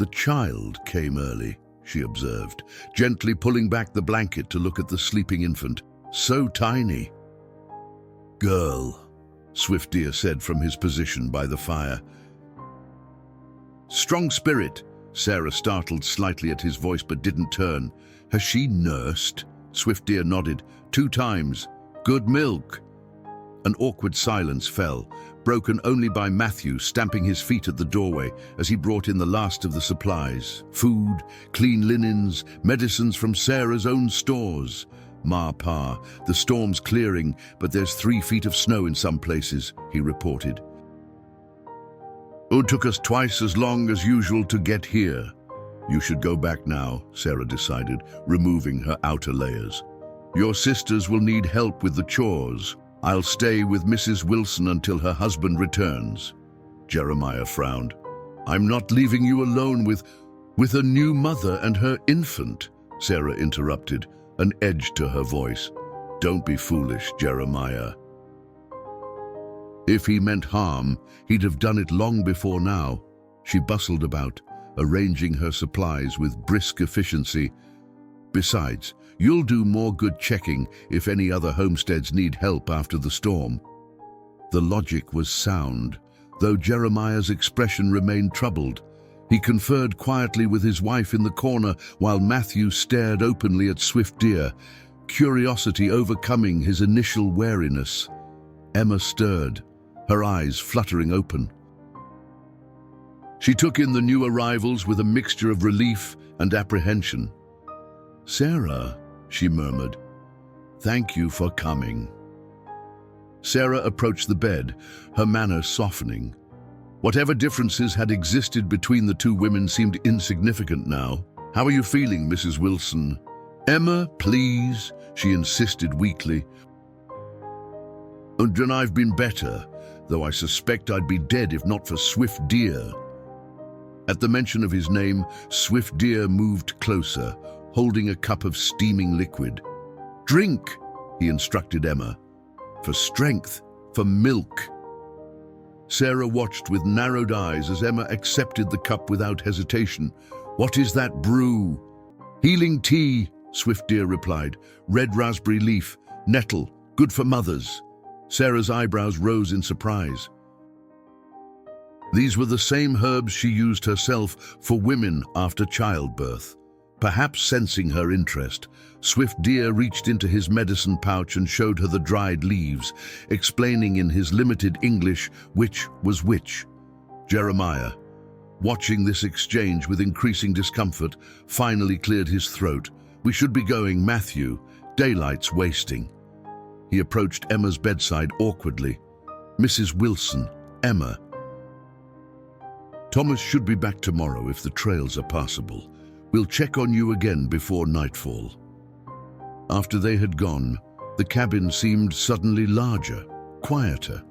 "The child came early," she observed, gently pulling back the blanket to look at the sleeping infant. "So tiny." "Girl," Swift Deer said from his position by the fire. "Strong spirit," Sarah startled slightly at his voice but didn't turn. "Has she nursed?" Swift Deer nodded. "2 times. Good milk." An awkward silence fell, broken only by Matthew stamping his feet at the doorway as he brought in the last of the supplies. Food, clean linens, medicines from Sarah's own stores. "Pa, the storm's clearing, but there's 3 feet of snow in some places," he reported. "It took us twice as long as usual to get here." "You should go back now," Sarah decided, removing her outer layers. "Your sisters will need help with the chores. I'll stay with Mrs. Wilson until her husband returns." Jeremiah frowned. "I'm not leaving you alone with a new mother and her infant," Sarah interrupted, an edge to her voice. "Don't be foolish, Jeremiah. If he meant harm, he'd have done it long before now." She bustled about, arranging her supplies with brisk efficiency. "Besides, you'll do more good checking if any other homesteads need help after the storm." The logic was sound, though Jeremiah's expression remained troubled. He conferred quietly with his wife in the corner while Matthew stared openly at Swift Deer, curiosity overcoming his initial wariness. Emma stirred, her eyes fluttering open. She took in the new arrivals with a mixture of relief and apprehension. "Sarah," she murmured, "thank you for coming." Sarah approached the bed, her manner softening. Whatever differences had existed between the two women seemed insignificant now. "How are you feeling, Mrs. Wilson?" "Emma, please," she insisted weakly. "And I've been better, though I suspect I'd be dead if not for Swift Deer." At the mention of his name, Swift Deer moved closer, holding a cup of steaming liquid. "Drink," he instructed Emma. "For strength, for milk." Sarah watched with narrowed eyes as Emma accepted the cup without hesitation. "What is that brew?" "Healing tea," Swift Deer replied. "Red raspberry leaf, nettle, good for mothers." Sarah's eyebrows rose in surprise. These were the same herbs she used herself for women after childbirth. Perhaps sensing her interest, Swift Deer reached into his medicine pouch and showed her the dried leaves, explaining in his limited English which was which. Jeremiah, watching this exchange with increasing discomfort, finally cleared his throat. "We should be going, Matthew. Daylight's wasting." He approached Emma's bedside awkwardly. "Mrs. Wilson, Emma. Thomas should be back tomorrow if the trails are passable. We'll check on you again before nightfall." After they had gone, the cabin seemed suddenly larger, quieter.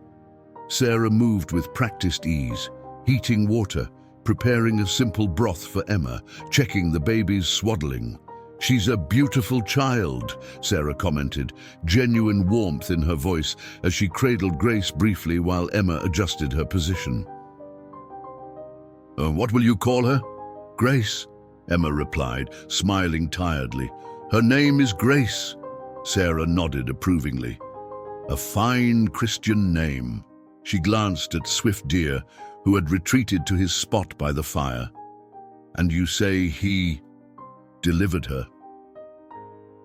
Sarah moved with practiced ease, heating water, preparing a simple broth for Emma, checking the baby's swaddling. "She's a beautiful child," Sarah commented, genuine warmth in her voice as she cradled Grace briefly while Emma adjusted her position. "What will you call her?" "Grace," Emma replied, smiling tiredly. "Her name is Grace." Sarah nodded approvingly. "A fine Christian name." She glanced at Swift Deer, who had retreated to his spot by the fire. "And you say he delivered her?"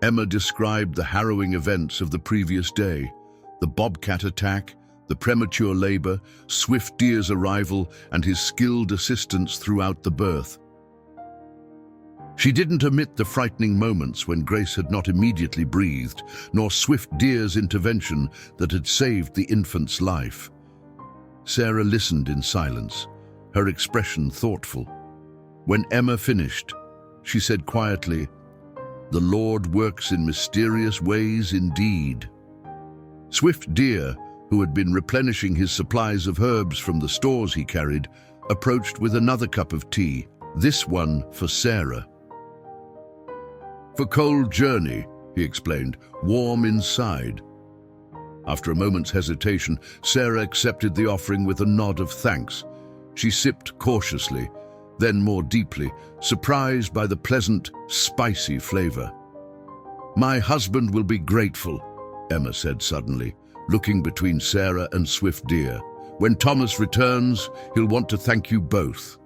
Emma described the harrowing events of the previous day, the BOBCAT attack, the premature labor, Swift Deer's arrival, and his skilled assistance throughout the birth. She didn't omit the frightening moments when Grace had not immediately breathed, nor Swift Deer's intervention that had saved the infant's life. Sarah listened in silence, her expression thoughtful. When Emma finished, she said quietly, "The Lord works in mysterious ways indeed." Swift Deer, who had been replenishing his supplies of herbs from the stores he carried, approached with another cup of tea, this one for Sarah. "For cold journey," he explained, "warm inside." After a moment's hesitation, Sarah accepted the offering with a nod of thanks. She sipped cautiously, then more deeply, surprised by the pleasant, spicy flavor. "My husband will be grateful," Emma said suddenly, looking between Sarah and Swift Deer. "When Thomas returns, he'll want to thank you both."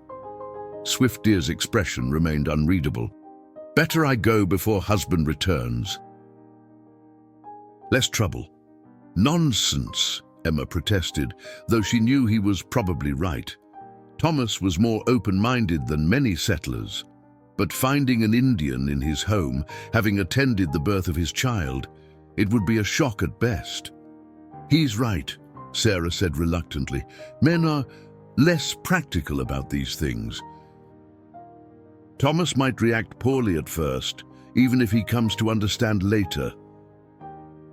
Swift Deer's expression remained unreadable. "Better I go before husband returns." "Less trouble." "Nonsense," Emma protested, though she knew he was probably right. Thomas was more open-minded than many settlers, but finding an Indian in his home, having attended the birth of his child, it would be a shock at best. "He's right," Sarah said reluctantly. "Men are less practical about these things. Thomas might react poorly at first, even if he comes to understand later."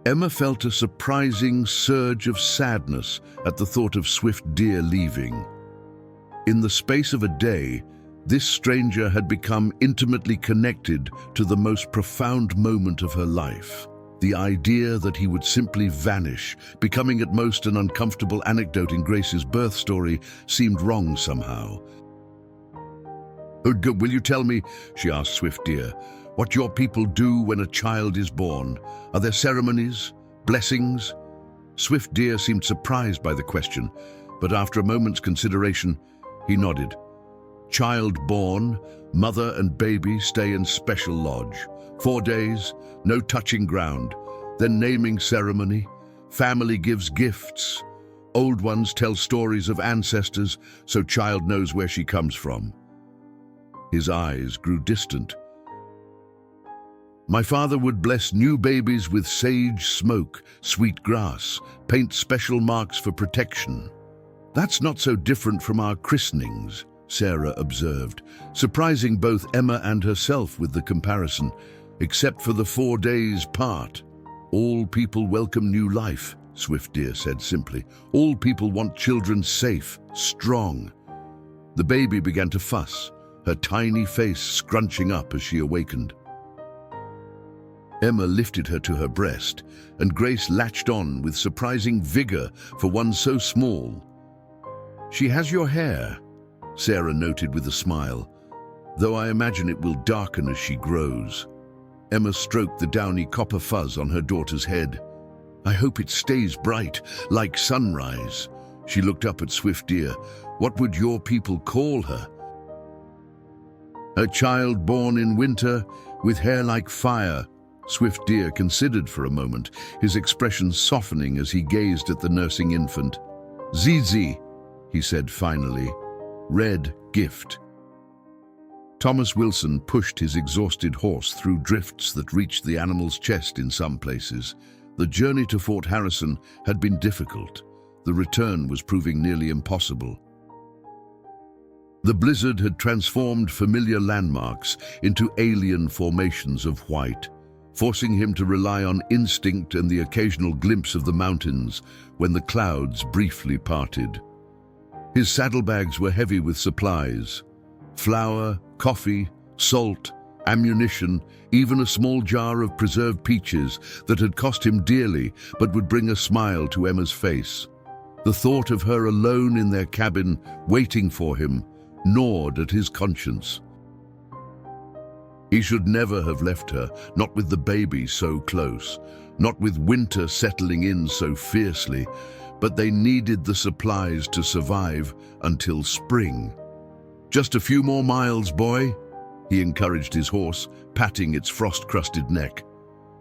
Emma felt a surprising surge of sadness at the thought of Swift Deer leaving. In the space of a day, this stranger had become intimately connected to the most profound moment of her life. The idea that he would simply vanish, becoming at most an uncomfortable anecdote in Grace's birth story, seemed wrong somehow. "Will you tell me," she asked Swift Deer, "what your people do when a child is born? Are there ceremonies? Blessings?" Swift Deer seemed surprised by the question, but after a moment's consideration, he nodded. "Child born, mother and baby stay in special lodge. 4 days, no touching ground. Then naming ceremony. Family gives gifts. Old ones tell stories of ancestors so child knows where she comes from." His eyes grew distant. "My father would bless new babies with sage smoke, sweet grass, paint special marks for protection." "That's not so different from our christenings," Sarah observed, surprising both Emma and herself with the comparison, "except for the 4 days part." "All people welcome new life," Swift Deer said simply. "All people want children safe, strong." The baby began to fuss, her tiny face scrunching up as she awakened. Emma lifted her to her breast, and Grace latched on with surprising vigor for one so small. "She has your hair," Sarah noted with a smile, "though I imagine it will darken as she grows." Emma stroked the downy copper fuzz on her daughter's head. "I hope it stays bright, like sunrise." She looked up at Swift Deer. "What would your people call her?" "A child born in winter, with hair like fire." Swift Deer considered for a moment, his expression softening as he gazed at the nursing infant. "Zizi," he said finally. "Red gift." Thomas Wilson pushed his exhausted horse through drifts that reached the animal's chest in some places. The journey to Fort Harrison had been difficult. The return was proving nearly impossible. The blizzard had transformed familiar landmarks into alien formations of white, forcing him to rely on instinct and the occasional glimpse of the mountains when the clouds briefly parted. His saddlebags were heavy with supplies: flour, coffee, salt, ammunition, even a small jar of preserved peaches that had cost him dearly but would bring a smile to Emma's face. The thought of her alone in their cabin, waiting for him, gnawed at his conscience. He should never have left her, not with the baby so close, not with winter settling in so fiercely, but they needed the supplies to survive until spring. "Just a few more miles, boy," he encouraged his horse, patting its frost-crusted neck.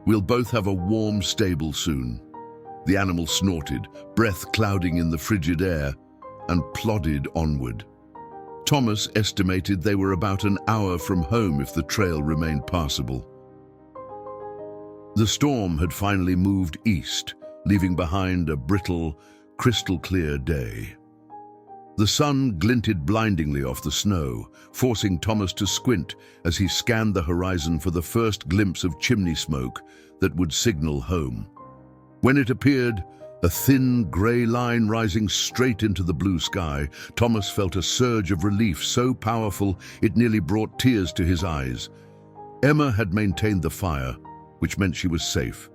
"We'll both have a warm stable soon." The animal snorted, breath clouding in the frigid air, and plodded onward. Thomas estimated they were about an hour from home if the trail remained passable. The storm had finally moved east, leaving behind a brittle, crystal-clear day. The sun glinted blindingly off the snow, forcing Thomas to squint as he scanned the horizon for the first glimpse of chimney smoke that would signal home. When it appeared, a thin grey line rising straight into the blue sky, Thomas felt a surge of relief so powerful it nearly brought tears to his eyes. Emma had maintained the fire, which meant she was safe.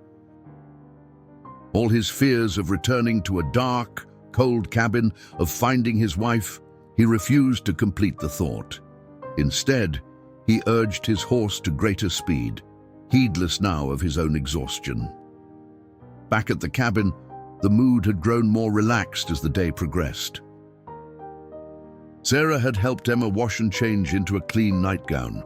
All his fears of returning to a dark, cold cabin, of finding his wife, he refused to complete the thought. Instead, he urged his horse to greater speed, heedless now of his own exhaustion. Back at the cabin, the mood had grown more relaxed as the day progressed. Sarah had helped Emma wash and change into a clean nightgown,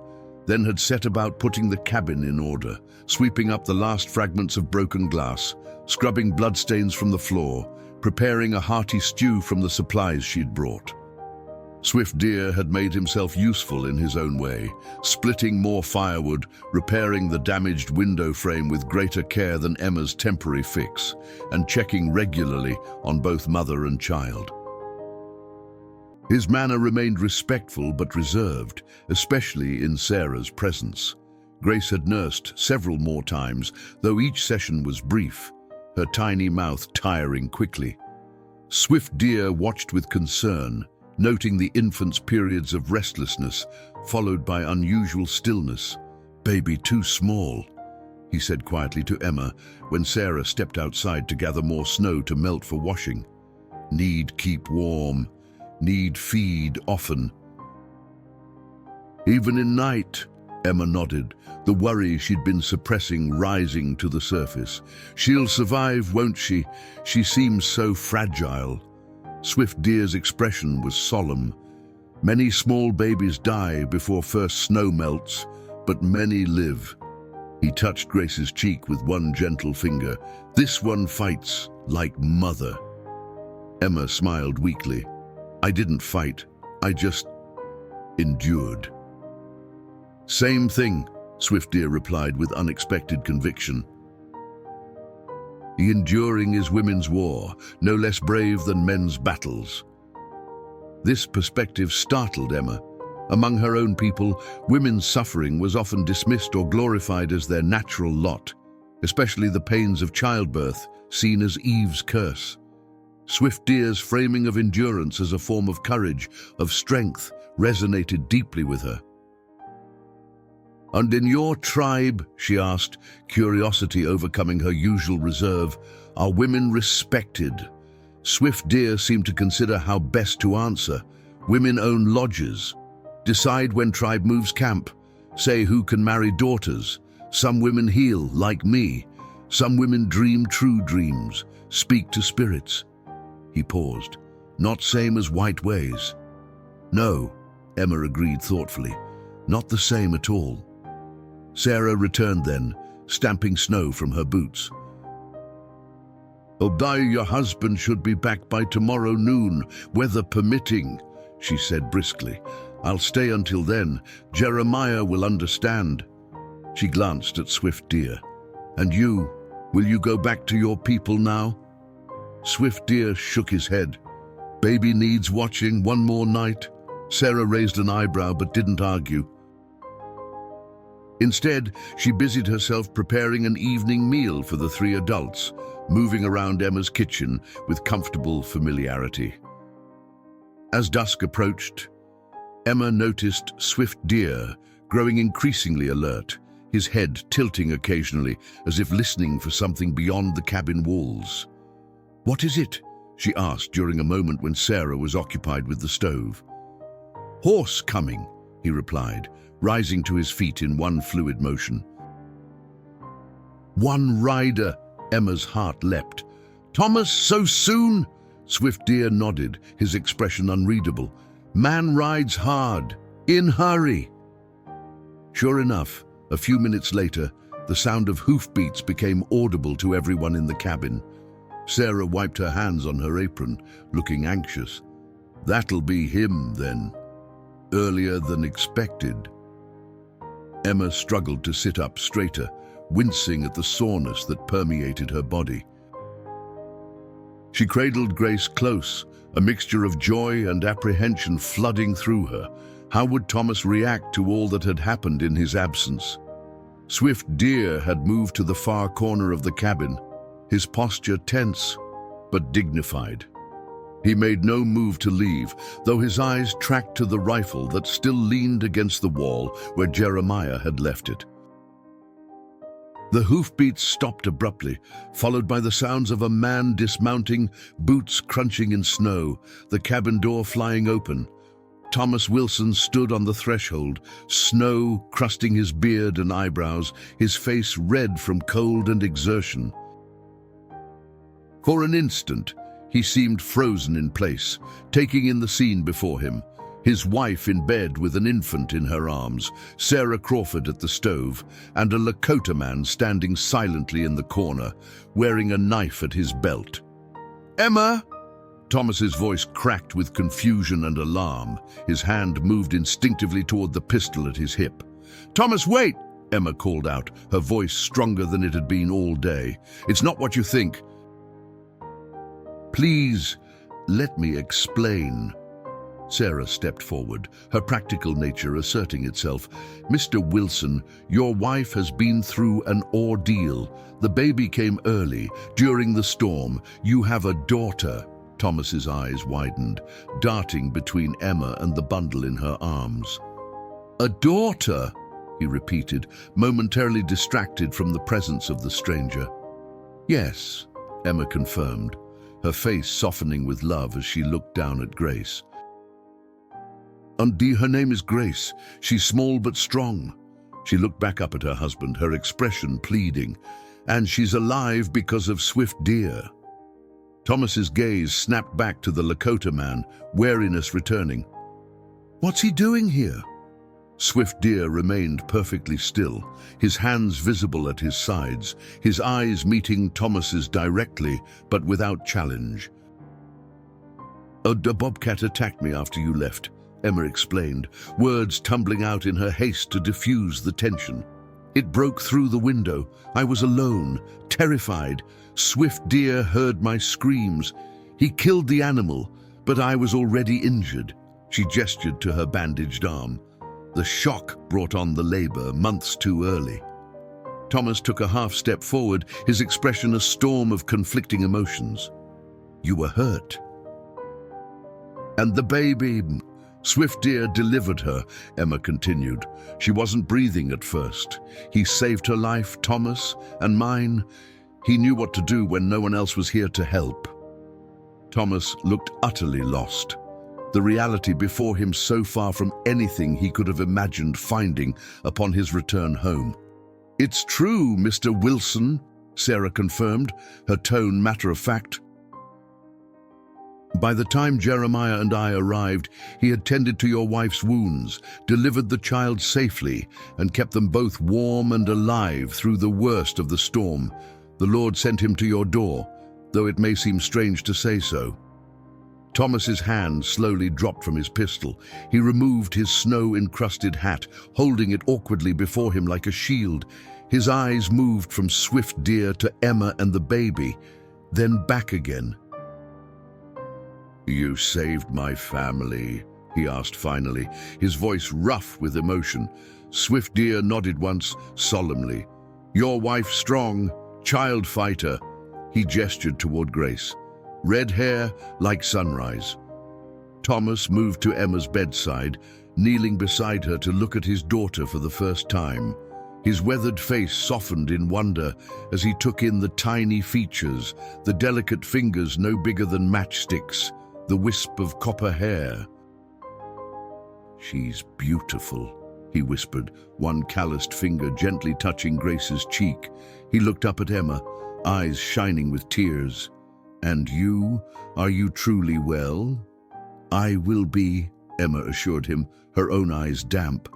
then had set about putting the cabin in order, sweeping up the last fragments of broken glass, scrubbing bloodstains from the floor, preparing a hearty stew from the supplies she'd brought. Swift Deer had made himself useful in his own way, splitting more firewood, repairing the damaged window frame with greater care than Emma's temporary fix, and checking regularly on both mother and child. His manner remained respectful but reserved, especially in Sarah's presence. Grace had nursed several more times, though each session was brief, her tiny mouth tiring quickly. Swift Deer watched with concern, noting the infant's periods of restlessness, followed by unusual stillness. "Baby too small," he said quietly to Emma when Sarah stepped outside to gather more snow to melt for washing. "Need keep warm, need feed often." "Even in night," Emma nodded, the worry she'd been suppressing rising to the surface. "She'll survive, won't she? She seems so fragile." Swift Deer's expression was solemn. "Many small babies die before first snow melts, but many live." He touched Grace's cheek with one gentle finger. "This one fights like mother." Emma smiled weakly. "I didn't fight. I just endured." "Same thing," Swift Deer replied with unexpected conviction. "The enduring is women's war, no less brave than men's battles." This perspective startled Emma. Among her own people, women's suffering was often dismissed or glorified as their natural lot, especially the pains of childbirth, seen as Eve's curse. Swift Deer's framing of endurance as a form of courage, of strength, resonated deeply with her. "And in your tribe," she asked, curiosity overcoming her usual reserve, "are women respected?" Swift Deer seemed to consider how best to answer. "Women own lodges, decide when tribe moves camp, say who can marry daughters. Some women heal, like me. Some women dream true dreams, speak to spirits." He paused. "Not same as white ways." "No," Emma agreed thoughtfully. "Not the same at all." Sarah returned then, stamping snow from her boots. "Obadiah, your husband should be back by tomorrow noon, weather permitting," she said briskly. "I'll stay until then. Jeremiah will understand." She glanced at Swift Deer. "And you?" Will you go back to your people now? Swift Deer shook his head. Baby needs watching one more night. Sarah raised an eyebrow but didn't argue. Instead, she busied herself preparing an evening meal for the three adults, moving around Emma's kitchen with comfortable familiarity. As dusk approached, Emma noticed Swift Deer growing increasingly alert, his head tilting occasionally as if listening for something beyond the cabin walls. "What is it?" she asked during a moment when Sarah was occupied with the stove. "Horse coming," he replied, rising to his feet in one fluid motion. "One rider," Emma's heart leapt. "Thomas, so soon?" Swift Deer nodded, his expression unreadable. "Man rides hard. In hurry." Sure enough, a few minutes later, the sound of hoofbeats became audible to everyone in the cabin. Sarah wiped her hands on her apron, looking anxious. "That'll be him, then. Earlier than expected." Emma struggled to sit up straighter, wincing at the soreness that permeated her body. She cradled Grace close, a mixture of joy and apprehension flooding through her. How would Thomas react to all that had happened in his absence? Swift Deer had moved to the far corner of the cabin, his posture tense but dignified. He made no move to leave, though his eyes tracked to the rifle that still leaned against the wall where Jeremiah had left it. The hoofbeats stopped abruptly, followed by the sounds of a man dismounting, boots crunching in snow, the cabin door flying open. Thomas Wilson stood on the threshold, snow crusting his beard and eyebrows, his face red from cold and exertion. For an instant, he seemed frozen in place, taking in the scene before him. His wife in bed with an infant in her arms, Sarah Crawford at the stove, and a Lakota man standing silently in the corner, wearing a knife at his belt. "Emma!" Thomas's voice cracked with confusion and alarm. His hand moved instinctively toward the pistol at his hip. "Thomas, wait!" Emma called out, her voice stronger than it had been all day. "It's not what you think." "Please, let me explain." Sarah stepped forward, her practical nature asserting itself. "Mr. Wilson, your wife has been through an ordeal. The baby came early, during the storm. You have a daughter." Thomas's eyes widened, darting between Emma and the bundle in her arms. "A daughter?" he repeated, momentarily distracted from the presence of the stranger. "Yes," Emma confirmed, her face softening with love as she looked down at Grace. "Her name is Grace. She's small but strong." She looked back up at her husband, her expression pleading. "And she's alive because of Swift Deer." Thomas's gaze snapped back to the Lakota man, wariness returning. "What's he doing here?" Swift Deer remained perfectly still, his hands visible at his sides, his eyes meeting Thomas's directly, but without challenge. "A bobcat attacked me after you left," Emma explained, words tumbling out in her haste to diffuse the tension. "It broke through the window. I was alone, terrified. Swift Deer heard my screams. He killed the animal, but I was already injured." She gestured to her bandaged arm. The shock brought on the labor months too early. Thomas took a half step forward, his expression a storm of conflicting emotions. "You were hurt." "And the baby?" "Swift Deer delivered her," Emma continued. "She wasn't breathing at first. He saved her life, Thomas, and mine. He knew what to do when no one else was here to help." Thomas looked utterly lost, the reality before him so far from anything he could have imagined finding upon his return home. "It's true, Mr. Wilson," Sarah confirmed, her tone matter-of-fact. "By the time Jeremiah and I arrived, he had tended to your wife's wounds, delivered the child safely, and kept them both warm and alive through the worst of the storm. The Lord sent him to your door, though it may seem strange to say so." Thomas's hand slowly dropped from his pistol. He removed his snow-encrusted hat, holding it awkwardly before him like a shield. His eyes moved from Swift Deer to Emma and the baby, then back again. "You saved my family," he asked finally, his voice rough with emotion. Swift Deer nodded once, solemnly. "Your wife strong, child fighter." He gestured toward Grace. "Red hair like sunrise." Thomas moved to Emma's bedside, kneeling beside her to look at his daughter for the first time. His weathered face softened in wonder as he took in the tiny features, the delicate fingers no bigger than matchsticks, the wisp of copper hair. "She's beautiful," he whispered, one calloused finger gently touching Grace's cheek. He looked up at Emma, eyes shining with tears. "And you? Are you truly well?" "I will be," Emma assured him, her own eyes damp.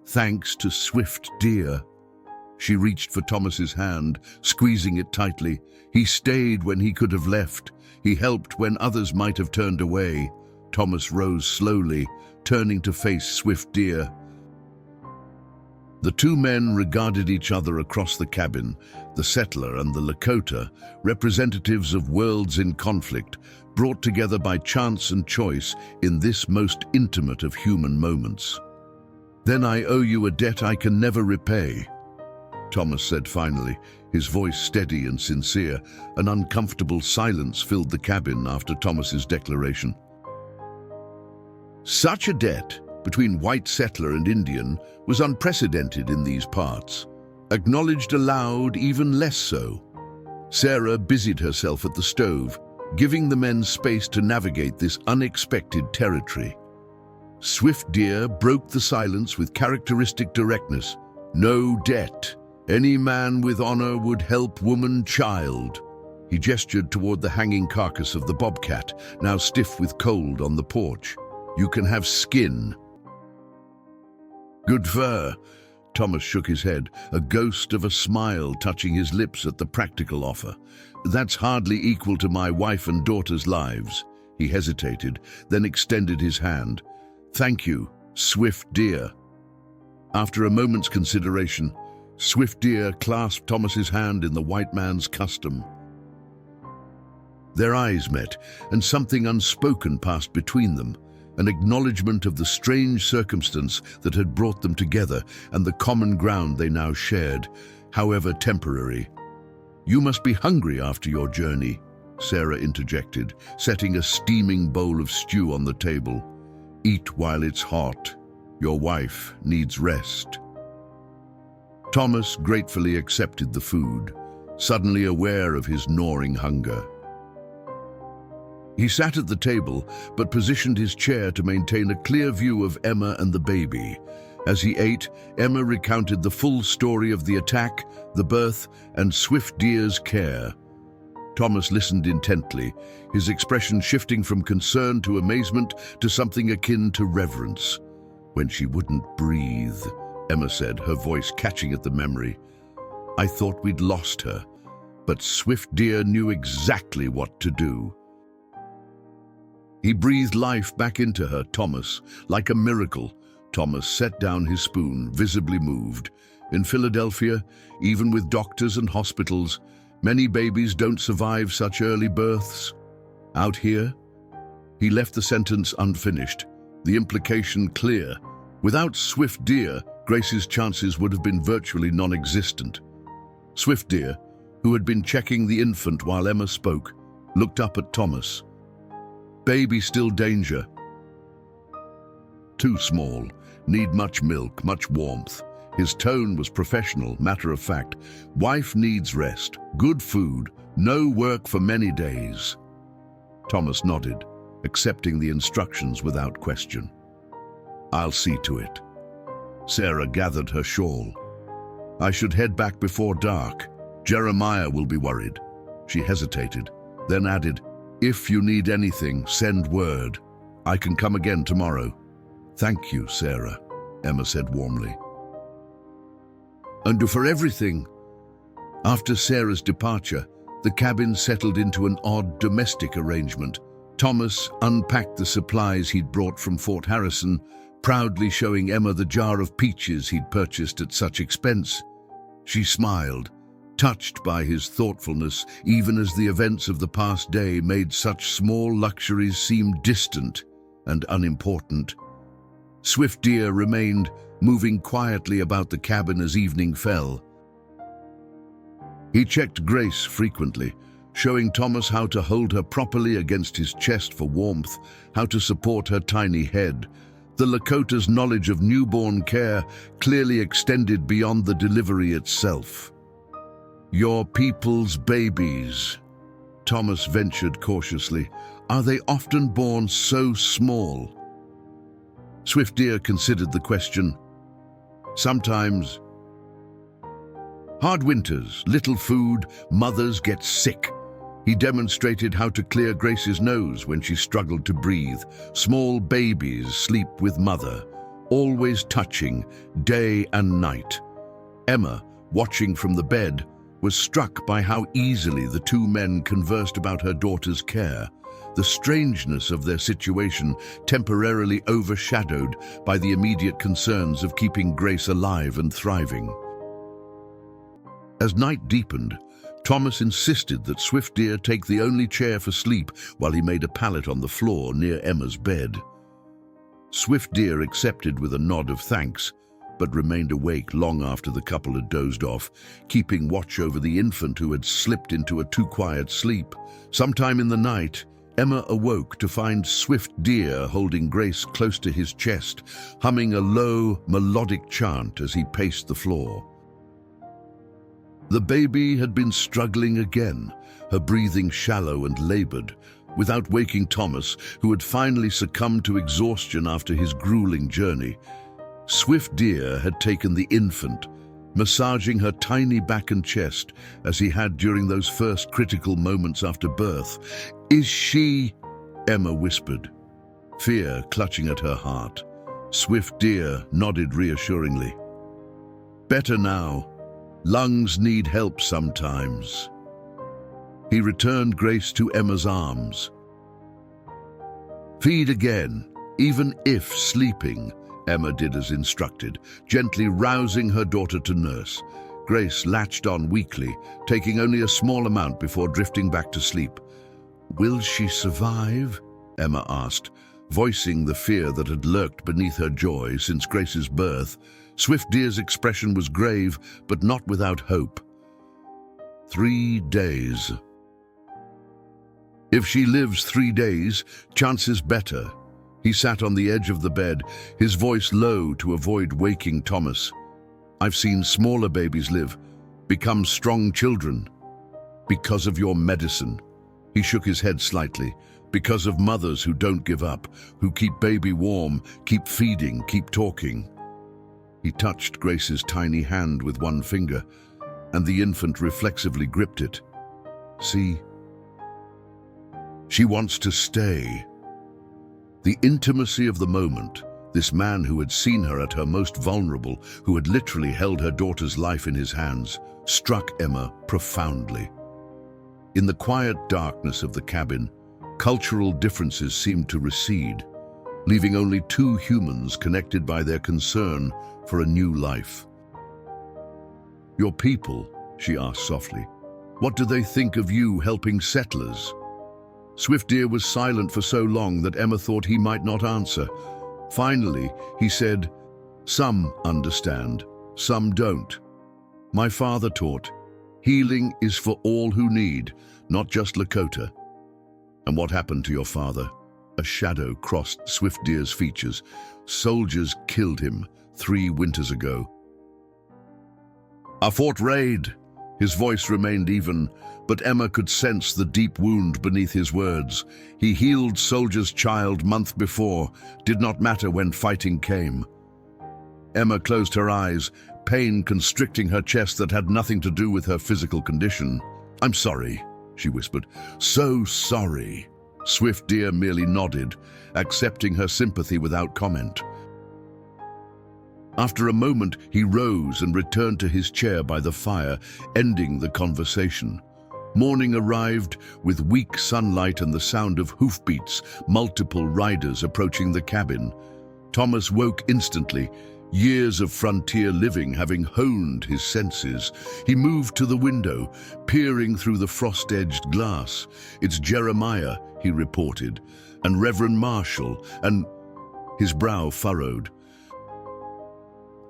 "Thanks to Swift Deer." She reached for Thomas's hand, squeezing it tightly. He stayed when he could have left. He helped when others might have turned away. Thomas rose slowly, turning to face Swift Deer. The two men regarded each other across the cabin, the settler and the Lakota, representatives of worlds in conflict, brought together by chance and choice in this most intimate of human moments. "Then I owe you a debt I can never repay," Thomas said finally, his voice steady and sincere. An uncomfortable silence filled the cabin after Thomas's declaration. Such a debt between white settler and Indian was unprecedented in these parts, acknowledged aloud even less so. Sarah busied herself at the stove, giving the men space to navigate this unexpected territory. Swift Deer broke the silence with characteristic directness. "No debt. Any man with honor would help woman, child." He gestured toward the hanging carcass of the bobcat, now stiff with cold on the porch. "You can have skin." "Good fur." Thomas shook his head, a ghost of a smile touching his lips at the practical offer. "That's hardly equal to my wife and daughter's lives." He hesitated, then extended his hand. "Thank you, Swift Deer." After a moment's consideration, Swift Deer clasped Thomas's hand in the white man's custom. Their eyes met, and something unspoken passed between them, an acknowledgement of the strange circumstance that had brought them together and the common ground they now shared, however temporary. "You must be hungry after your journey," Sarah interjected, setting a steaming bowl of stew on the table. "Eat while it's hot. Your wife needs rest." Thomas gratefully accepted the food, suddenly aware of his gnawing hunger. He sat at the table, but positioned his chair to maintain a clear view of Emma and the baby. As he ate, Emma recounted the full story of the attack, the birth, and Swift Deer's care. Thomas listened intently, his expression shifting from concern to amazement to something akin to reverence. "When she wouldn't breathe," Emma said, her voice catching at the memory. "I thought we'd lost her, but Swift Deer knew exactly what to do." He breathed life back into her, Thomas, like a miracle. Thomas set down his spoon, visibly moved. In Philadelphia, even with doctors and hospitals, many babies don't survive such early births. Out here? He left the sentence unfinished, the implication clear. Without Swift Deer, Grace's chances would have been virtually non-existent. Swift Deer, who had been checking the infant while Emma spoke, looked up at Thomas. "Baby still danger." "Too small. Need much milk, much warmth." His tone was professional, matter of fact. "Wife needs rest, good food, no work for many days." Thomas nodded, accepting the instructions without question. "I'll see to it." Sarah gathered her shawl. "I should head back before dark. Jeremiah will be worried." She hesitated, then added, "If you need anything, send word. I can come again tomorrow." "Thank you, Sarah," Emma said warmly. "And for everything." After Sarah's departure, the cabin settled into an odd domestic arrangement. Thomas unpacked the supplies he'd brought from Fort Harrison, proudly showing Emma the jar of peaches he'd purchased at such expense. She smiled, touched by his thoughtfulness, even as the events of the past day made such small luxuries seem distant and unimportant. Swift Deer remained, moving quietly about the cabin as evening fell. He checked Grace frequently, showing Thomas how to hold her properly against his chest for warmth, how to support her tiny head. The Lakota's knowledge of newborn care clearly extended beyond the delivery itself. "Your people's babies," Thomas ventured cautiously. "Are they often born so small?" Swift Deer considered the question. "Sometimes. Hard winters, little food, mothers get sick." He demonstrated how to clear Grace's nose when she struggled to breathe. Small babies sleep with mother, always touching, day and night. Emma, watching from the bed, was struck by how easily the two men conversed about her daughter's care, the strangeness of their situation temporarily overshadowed by the immediate concerns of keeping Grace alive and thriving. As night deepened, Thomas insisted that Swift Deer take the only chair for sleep while he made a pallet on the floor near Emma's bed. Swift Deer accepted with a nod of thanks, but remained awake long after the couple had dozed off, keeping watch over the infant who had slipped into a too-quiet sleep. Sometime in the night, Emma awoke to find Swift Deer holding Grace close to his chest, humming a low, melodic chant as he paced the floor. The baby had been struggling again, her breathing shallow and labored, without waking Thomas, who had finally succumbed to exhaustion after his grueling journey. Swift Deer had taken the infant, massaging her tiny back and chest as he had during those first critical moments after birth. "Is she?" Emma whispered, fear clutching at her heart. Swift Deer nodded reassuringly. "Better now. Lungs need help sometimes." He returned Grace to Emma's arms. "Feed again, even if sleeping," Emma did as instructed, gently rousing her daughter to nurse. Grace latched on weakly, taking only a small amount before drifting back to sleep. "Will she survive?" Emma asked, voicing the fear that had lurked beneath her joy since Grace's birth. Swift Deer's expression was grave, but not without hope. 3 days. "If she lives 3 days, chances better." He sat on the edge of the bed, his voice low to avoid waking Thomas. "I've seen smaller babies live, become strong children. Because of your medicine." He shook his head slightly. "Because of mothers who don't give up, who keep baby warm, keep feeding, keep talking." He touched Grace's tiny hand with one finger, and the infant reflexively gripped it. "See? She wants to stay." The intimacy of the moment, this man who had seen her at her most vulnerable, who had literally held her daughter's life in his hands, struck Emma profoundly. In the quiet darkness of the cabin, cultural differences seemed to recede, leaving only two humans connected by their concern for a new life. "Your people," she asked softly, "what do they think of you helping settlers?" Swift Deer was silent for so long that Emma thought he might not answer. Finally, he said, "Some understand, some don't. My father taught, healing is for all who need, not just Lakota." "And what happened to your father?" A shadow crossed Swift Deer's features. "Soldiers killed him 3 winters ago." "A fort raid." His voice remained even, but Emma could sense the deep wound beneath his words. He healed soldier's child month before, did not matter when fighting came. Emma closed her eyes, pain constricting her chest that had nothing to do with her physical condition. "I'm sorry," she whispered. "So sorry." Swift Deer merely nodded, accepting her sympathy without comment. After a moment, he rose and returned to his chair by the fire, ending the conversation. Morning arrived, with weak sunlight and the sound of hoofbeats, multiple riders approaching the cabin. Thomas woke instantly, Years of frontier living having honed his senses, he moved to the window, peering through the frost-edged glass. "It's Jeremiah," he reported, "and Reverend Marshall, and—" His brow furrowed.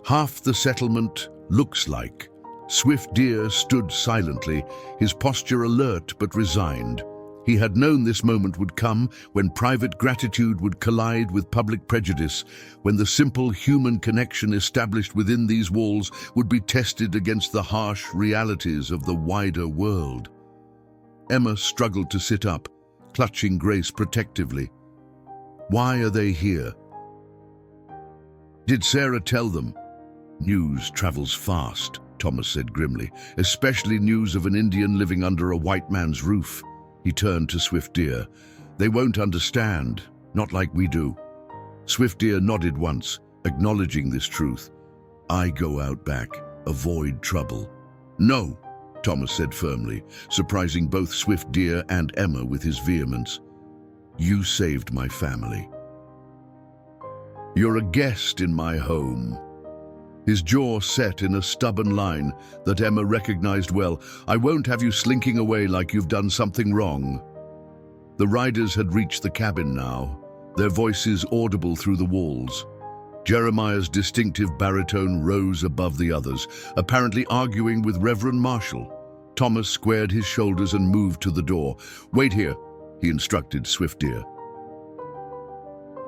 "Half the settlement looks like." Swift Deer stood silently, his posture alert but resigned. He had known this moment would come, when private gratitude would collide with public prejudice, when the simple human connection established within these walls would be tested against the harsh realities of the wider world. Emma struggled to sit up, clutching Grace protectively. "Why are they here?" "Did Sarah tell them?" "News travels fast," Thomas said grimly, "especially news of an Indian living under a white man's roof." He turned to Swift Deer. "They won't understand, not like we do." Swift Deer nodded once, acknowledging this truth. "I go out back, avoid trouble." "No," Thomas said firmly, surprising both Swift Deer and Emma with his vehemence. "You saved my family. You're a guest in my home." His jaw set in a stubborn line that Emma recognized well. "I won't have you slinking away like you've done something wrong." The riders had reached the cabin now, their voices audible through the walls. Jeremiah's distinctive baritone rose above the others, apparently arguing with Reverend Marshall. Thomas squared his shoulders and moved to the door. "Wait here," he instructed Swift Deer.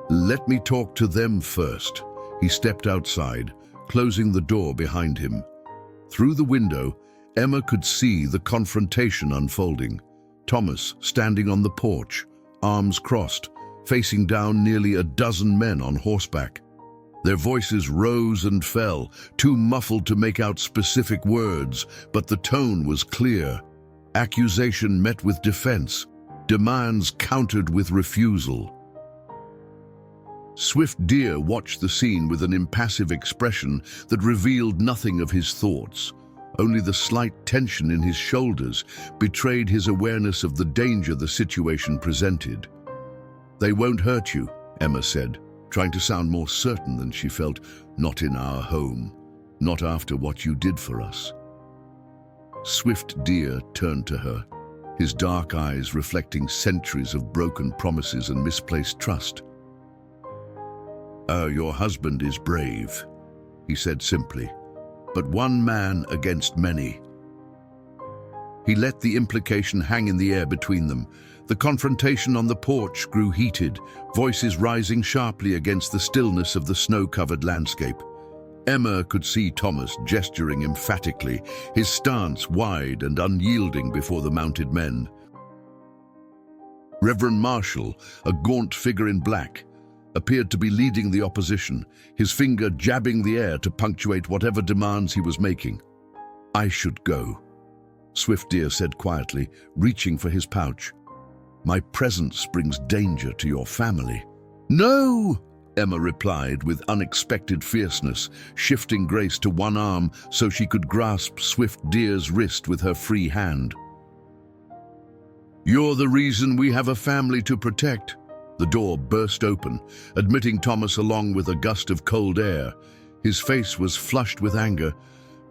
"Let me talk to them first." He stepped outside, closing the door behind him. Through the window, Emma could see the confrontation unfolding. Thomas standing on the porch, arms crossed, facing down nearly a dozen men on horseback. Their voices rose and fell, too muffled to make out specific words, but the tone was clear. Accusation met with defense, demands countered with refusal. Swift Deer watched the scene with an impassive expression that revealed nothing of his thoughts. Only the slight tension in his shoulders betrayed his awareness of the danger the situation presented. "They won't hurt you," Emma said, trying to sound more certain than she felt. "Not in our home. Not after what you did for us." Swift Deer turned to her, his dark eyes reflecting centuries of broken promises and misplaced trust. Your husband is brave," he said simply, "but one man against many." He let the implication hang in the air between them. The confrontation on the porch grew heated, voices rising sharply against the stillness of the snow-covered landscape. Emma could see Thomas gesturing emphatically, his stance wide and unyielding before the mounted men. Reverend Marshall, a gaunt figure in black, appeared to be leading the opposition, his finger jabbing the air to punctuate whatever demands he was making. "I should go," Swift Deer said quietly, reaching for his pouch. "My presence brings danger to your family." "No!" Emma replied with unexpected fierceness, shifting Grace to one arm so she could grasp Swift Deer's wrist with her free hand. "You're the reason we have a family to protect." The door burst open, admitting Thomas along with a gust of cold air. His face was flushed with anger,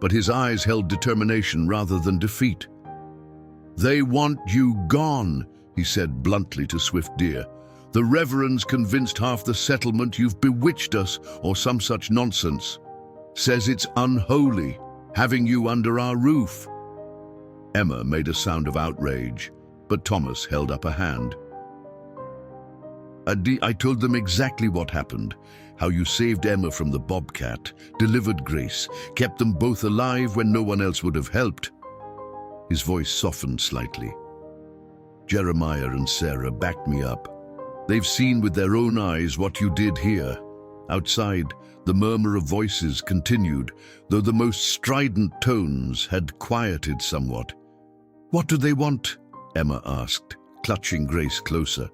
but his eyes held determination rather than defeat. "They want you gone," he said bluntly to Swift Deer. "The Reverend's convinced half the settlement you've bewitched us or some such nonsense. Says it's unholy, having you under our roof." Emma made a sound of outrage, but Thomas held up a hand. "I told them exactly what happened, how you saved Emma from the BOBCAT, delivered Grace, kept them both alive when no one else would have helped." His voice softened slightly. "Jeremiah and Sarah backed me up. They've seen with their own eyes what you did here." Outside, the murmur of voices continued, though the most strident tones had quieted somewhat. "What do they want?" Emma asked, clutching Grace closer.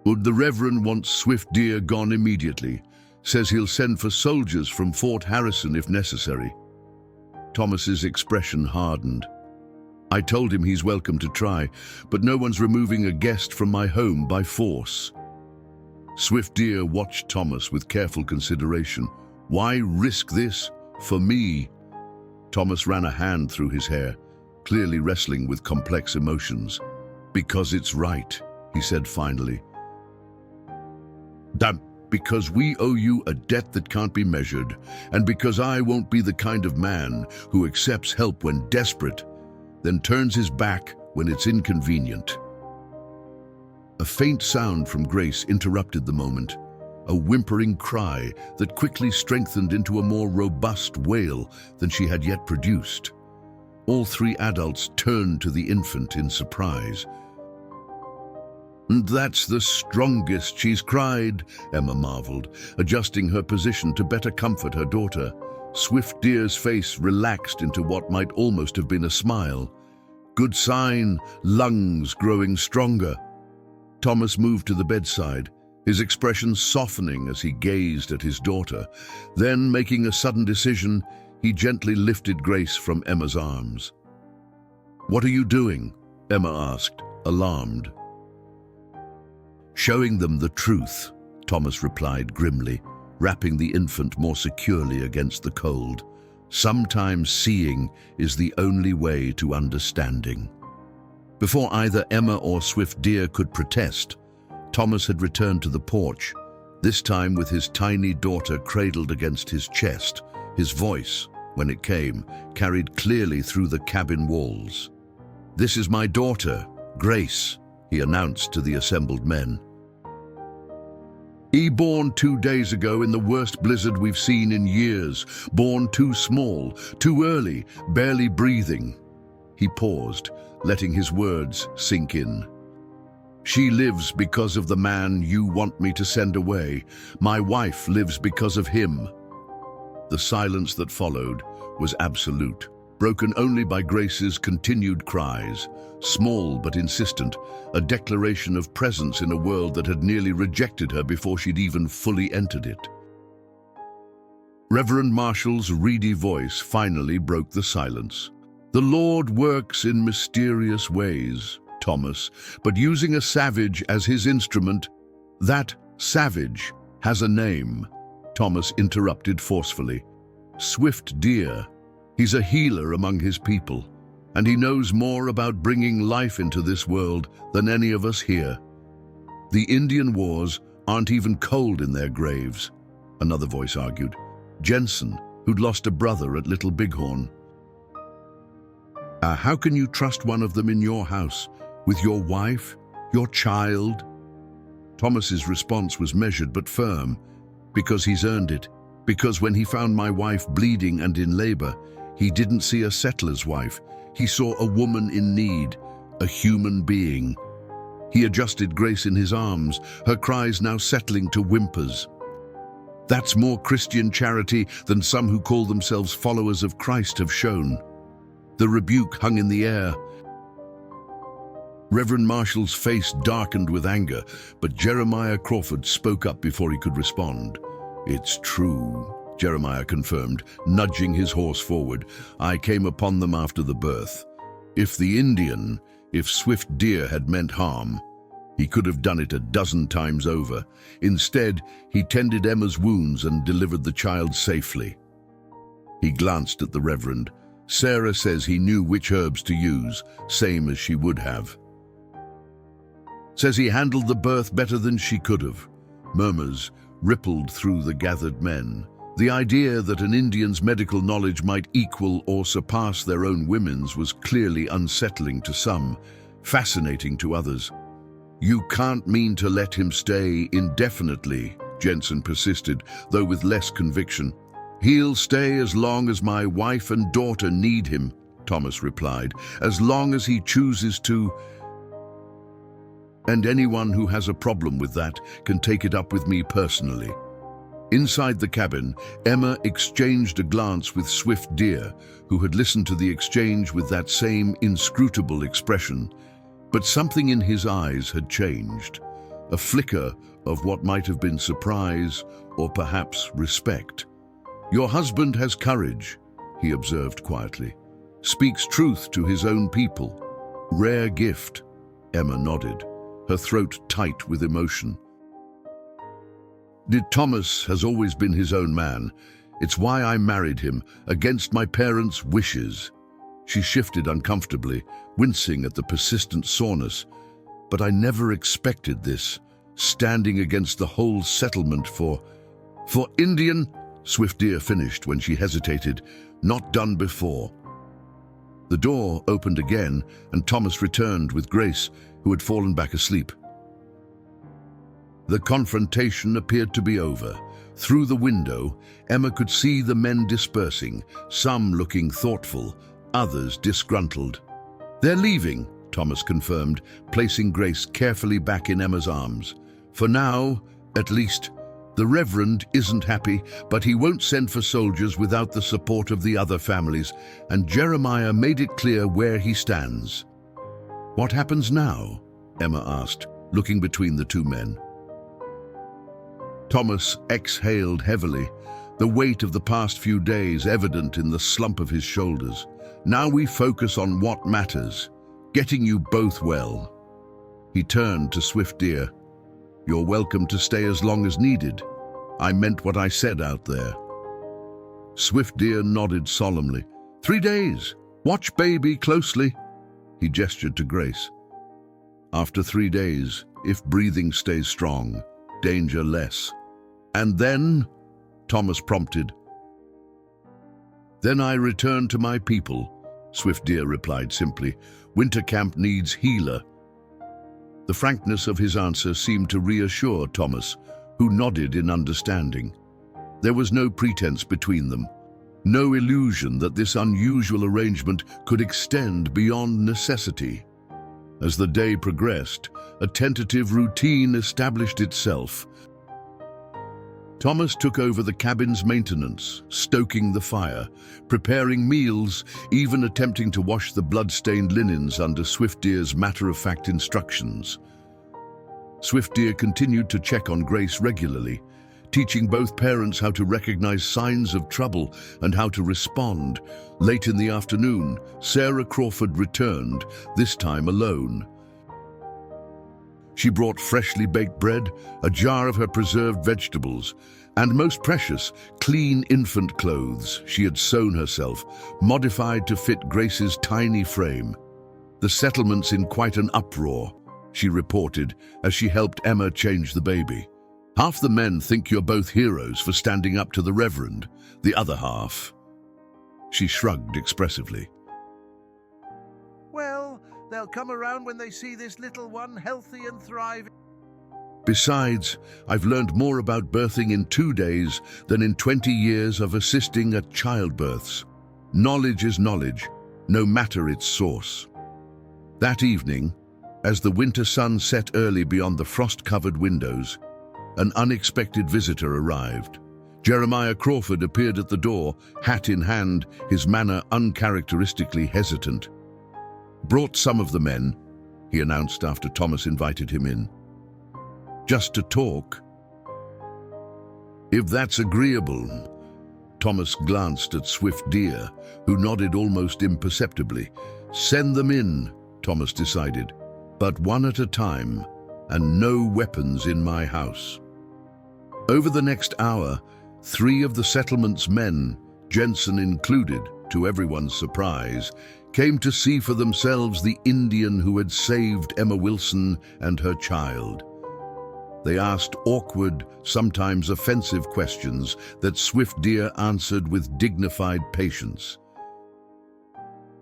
"Would the Reverend wants Swift Deer gone immediately. Says he'll send for soldiers from Fort Harrison if necessary." Thomas's expression hardened. "I told him he's welcome to try, but no one's removing a guest from my home by force." Swift Deer watched Thomas with careful consideration. Why risk this? For me? Thomas ran a hand through his hair, clearly wrestling with complex emotions. Because it's right, he said finally. Damn, because we owe you a debt that can't be measured, and because I won't be the kind of man who accepts help when desperate, then turns his back when it's inconvenient. A faint sound from Grace interrupted the moment, a whimpering cry that quickly strengthened into a more robust wail than she had yet produced. All three adults turned to the infant in surprise. "And that's the strongest she's cried," Emma marveled, adjusting her position to better comfort her daughter. Swift Deer's face relaxed into what might almost have been a smile. Good sign, lungs growing stronger. Thomas moved to the bedside, his expression softening as he gazed at his daughter. Then, making a sudden decision, he gently lifted Grace from Emma's arms. "What are you doing?" Emma asked, alarmed. "Showing them the truth," Thomas replied grimly, wrapping the infant more securely against the cold. "Sometimes seeing is the only way to understanding." Before either Emma or Swift Deer could protest, Thomas had returned to the porch, this time with his tiny daughter cradled against his chest. His voice, when it came, carried clearly through the cabin walls. "This is my daughter, Grace," he announced to the assembled men. Born 2 days ago in the worst blizzard we've seen in years. Born too small, too early, barely breathing." He paused, letting his words sink in. "She lives because of the man you want me to send away. My wife lives because of him." The silence that followed was absolute, broken only by Grace's continued cries, small but insistent, a declaration of presence in a world that had nearly rejected her before she'd even fully entered it. Reverend Marshall's reedy voice finally broke the silence. "The Lord works in mysterious ways, Thomas, but using a savage as his instrument, that savage has a name," Thomas interrupted forcefully. "Swift Deer. He's a healer among his people, and he knows more about bringing life into this world than any of us here. The Indian wars aren't even cold in their graves," another voice argued. "Jensen, who'd lost a brother at Little Bighorn. How can you trust one of them in your house, with your wife, your child?" Thomas's response was measured but firm. "Because he's earned it. Because when he found my wife bleeding and in labor, he didn't see a settler's wife. He saw a woman in need, a human being." He adjusted Grace in his arms, her cries now settling to whimpers. "That's more Christian charity than some who call themselves followers of Christ have shown." The rebuke hung in the air. Reverend Marshall's face darkened with anger, but Jeremiah Crawford spoke up before he could respond. "It's true," Jeremiah confirmed, nudging his horse forward. "I came upon them after the birth. If Swift Deer had meant harm, he could have done it a dozen times over. Instead, he tended Emma's wounds and delivered the child safely." He glanced at the Reverend. "Sarah says he knew which herbs to use, same as she would have. Says he handled the birth better than she could have." Murmurs rippled through the gathered men. The idea that an Indian's medical knowledge might equal or surpass their own women's was clearly unsettling to some, fascinating to others. "You can't mean to let him stay indefinitely," Jensen persisted, though with less conviction. "He'll stay as long as my wife and daughter need him," Thomas replied, "as long as he chooses to. And anyone who has a problem with that can take it up with me personally." Inside the cabin, Emma exchanged a glance with Swift Deer, who had listened to the exchange with that same inscrutable expression. But something in his eyes had changed, a flicker of what might have been surprise or perhaps respect. "Your husband has courage," he observed quietly. "Speaks truth to his own people. Rare gift." Emma nodded, her throat tight with emotion. Thomas has always been his own man. It's why I married him, against my parents' wishes. She shifted uncomfortably, wincing at the persistent soreness. But I never expected this, standing against the whole settlement for Indian, Swift Deer finished when she hesitated, not done before. The door opened again, and Thomas returned with Grace, who had fallen back asleep. The confrontation appeared to be over. Through the window, Emma could see the men dispersing, some looking thoughtful, others disgruntled. "They're leaving," Thomas confirmed, placing Grace carefully back in Emma's arms. "For now, at least. The Reverend isn't happy, but he won't send for soldiers without the support of the other families, and Jeremiah made it clear where he stands." "What happens now?" Emma asked, looking between the two men. Thomas exhaled heavily, the weight of the past few days evident in the slump of his shoulders. "Now we focus on what matters, getting you both well." He turned to Swift Deer. "You're welcome to stay as long as needed. I meant what I said out there." Swift Deer nodded solemnly. 3 days. Watch baby closely." He gestured to Grace. "After 3 days, if breathing stays strong, danger less." "And then?" Thomas prompted. "Then I return to my people," Swift Deer replied simply. "Winter camp needs healer." The frankness of his answer seemed to reassure Thomas, who nodded in understanding. There was no pretense between them, no illusion that this unusual arrangement could extend beyond necessity. As the day progressed, a tentative routine established itself. Thomas took over the cabin's maintenance, stoking the fire, preparing meals, even attempting to wash the blood-stained linens under Swift Deer's matter-of-fact instructions. Swift Deer continued to check on Grace regularly, teaching both parents how to recognize signs of trouble and how to respond. Late in the afternoon, Sarah Crawford returned, this time alone. She brought freshly baked bread, a jar of her preserved vegetables, and most precious, clean infant clothes she had sewn herself, modified to fit Grace's tiny frame. "The settlement's in quite an uproar," she reported as she helped Emma change the baby. "Half the men think you're both heroes for standing up to the Reverend, the other half." She shrugged expressively. "Well, they'll come around when they see this little one healthy and thriving." "Besides, I've learned more about birthing in 2 days than in 20 years of assisting at childbirths. Knowledge is knowledge, no matter its source." That evening, as the winter sun set early beyond the frost-covered windows, an unexpected visitor arrived. Jeremiah Crawford appeared at the door, hat in hand, his manner uncharacteristically hesitant. "Brought some of the men," he announced after Thomas invited him in. "Just to talk." "If that's agreeable." Thomas glanced at Swift Deer, who nodded almost imperceptibly. "Send them in," Thomas decided, "but one at a time, and no weapons in my house." Over the next hour, 3 of the settlement's men, Jensen included, to everyone's surprise, came to see for themselves the Indian who had saved Emma Wilson and her child. They asked awkward, sometimes offensive questions that Swift Deer answered with dignified patience.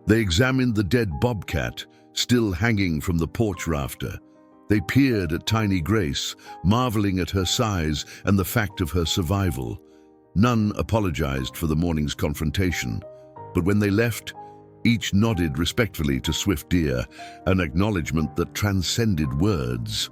They examined the dead bobcat, still hanging from the porch rafter. They peered at tiny Grace, marveling at her size and the fact of her survival. None apologized for the morning's confrontation, but when they left, each nodded respectfully to Swift Deer, an acknowledgement that transcended words.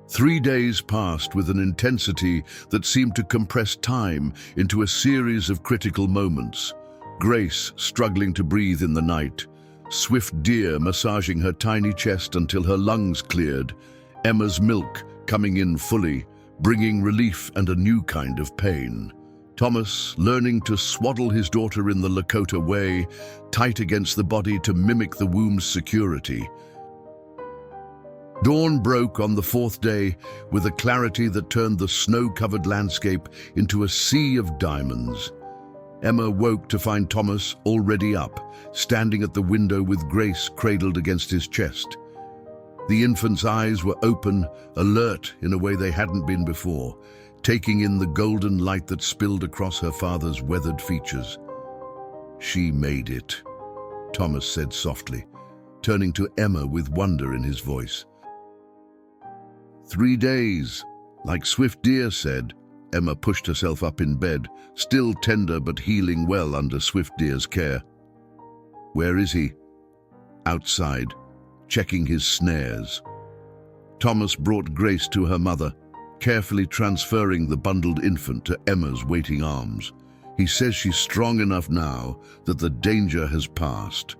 3 days passed with an intensity that seemed to compress time into a series of critical moments. Grace struggling to breathe in the night, Swift Deer massaging her tiny chest until her lungs cleared, Emma's milk coming in fully, bringing relief and a new kind of pain. Thomas learning to swaddle his daughter in the Lakota way, tight against the body to mimic the womb's security. Dawn broke on the fourth day with a clarity that turned the snow-covered landscape into a sea of diamonds. Emma woke to find Thomas already up, standing at the window with Grace cradled against his chest. The infant's eyes were open, alert in a way they hadn't been before, taking in the golden light that spilled across her father's weathered features. "She made it," Thomas said softly, turning to Emma with wonder in his voice. 3 days, like swift deer said. Emma pushed herself up in bed, still tender but healing well under Swift Deer's care. "Where is he?" "Outside, checking his snares." Thomas brought Grace to her mother, carefully transferring the bundled infant to Emma's waiting arms. "He says she's strong enough now that the danger has passed."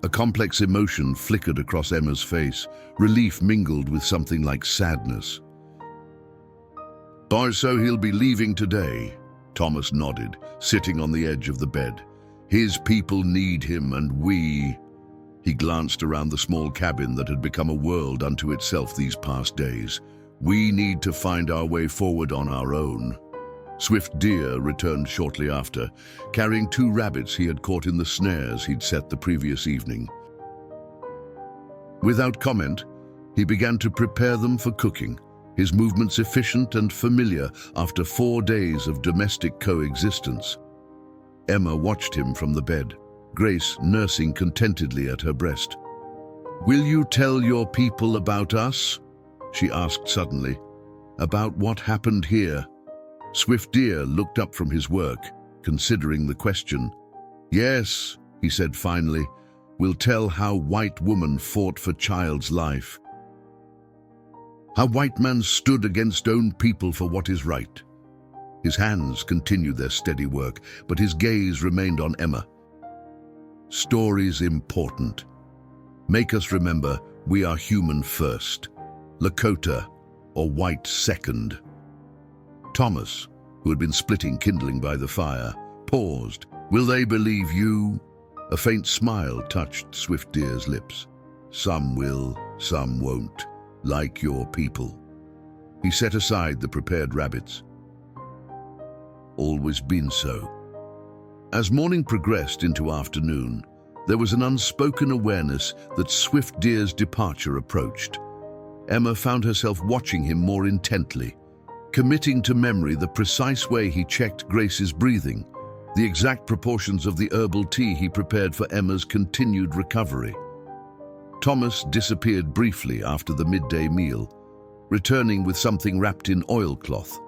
A complex emotion flickered across Emma's face, relief mingled with something like sadness. "So he'll be leaving today," Thomas nodded, sitting on the edge of the bed. "His people need him, and we—" He glanced around the small cabin that had become a world unto itself these past days. "We need to find our way forward on our own." Swift Deer returned shortly after, carrying 2 rabbits he had caught in the snares he'd set the previous evening. Without comment, he began to prepare them for cooking, his movements efficient and familiar after 4 days of domestic coexistence. Emma watched him from the bed, Grace nursing contentedly at her breast. "Will you tell your people about us?" she asked suddenly. "About what happened here?" Swift Deer looked up from his work, considering the question. "Yes," he said finally, "we'll tell how white woman fought for child's life. How white man stood against own people for what is right." His hands continued their steady work, but his gaze remained on Emma. "Stories important. Make us remember we are human first, Lakota or white second." Thomas, who had been splitting kindling by the fire, paused. "Will they believe you?" A faint smile touched Swift Deer's lips. "Some will, some won't, like your people." He set aside the prepared rabbits. "Always been so." As morning progressed into afternoon, there was an unspoken awareness that Swift Deer's departure approached. Emma found herself watching him more intently, committing to memory the precise way he checked Grace's breathing, the exact proportions of the herbal tea he prepared for Emma's continued recovery. Thomas disappeared briefly after the midday meal, returning with something wrapped in oilcloth.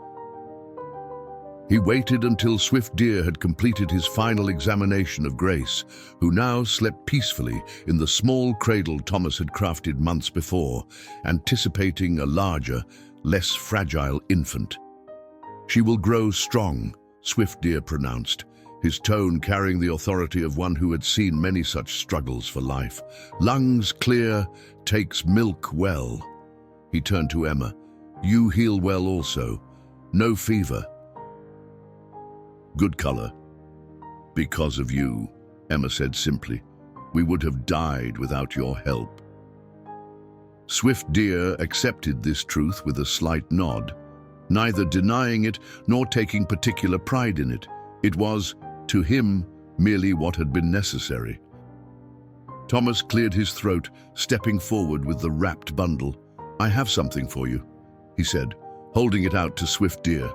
He waited until Swift Deer had completed his final examination of Grace, who now slept peacefully in the small cradle Thomas had crafted months before, anticipating a larger, less fragile infant. "She will grow strong," Swift Deer pronounced, his tone carrying the authority of one who had seen many such struggles for life. "Lungs clear, takes milk well." He turned to Emma. "You heal well also. No fever. Good color." "Because of you," Emma said simply. "We would have died without your help." Swift Deer accepted this truth with a slight nod, neither denying it nor taking particular pride in it. It was, to him, merely what had been necessary. Thomas cleared his throat, stepping forward with the wrapped bundle. "I have something for you," he said, holding it out to Swift Deer.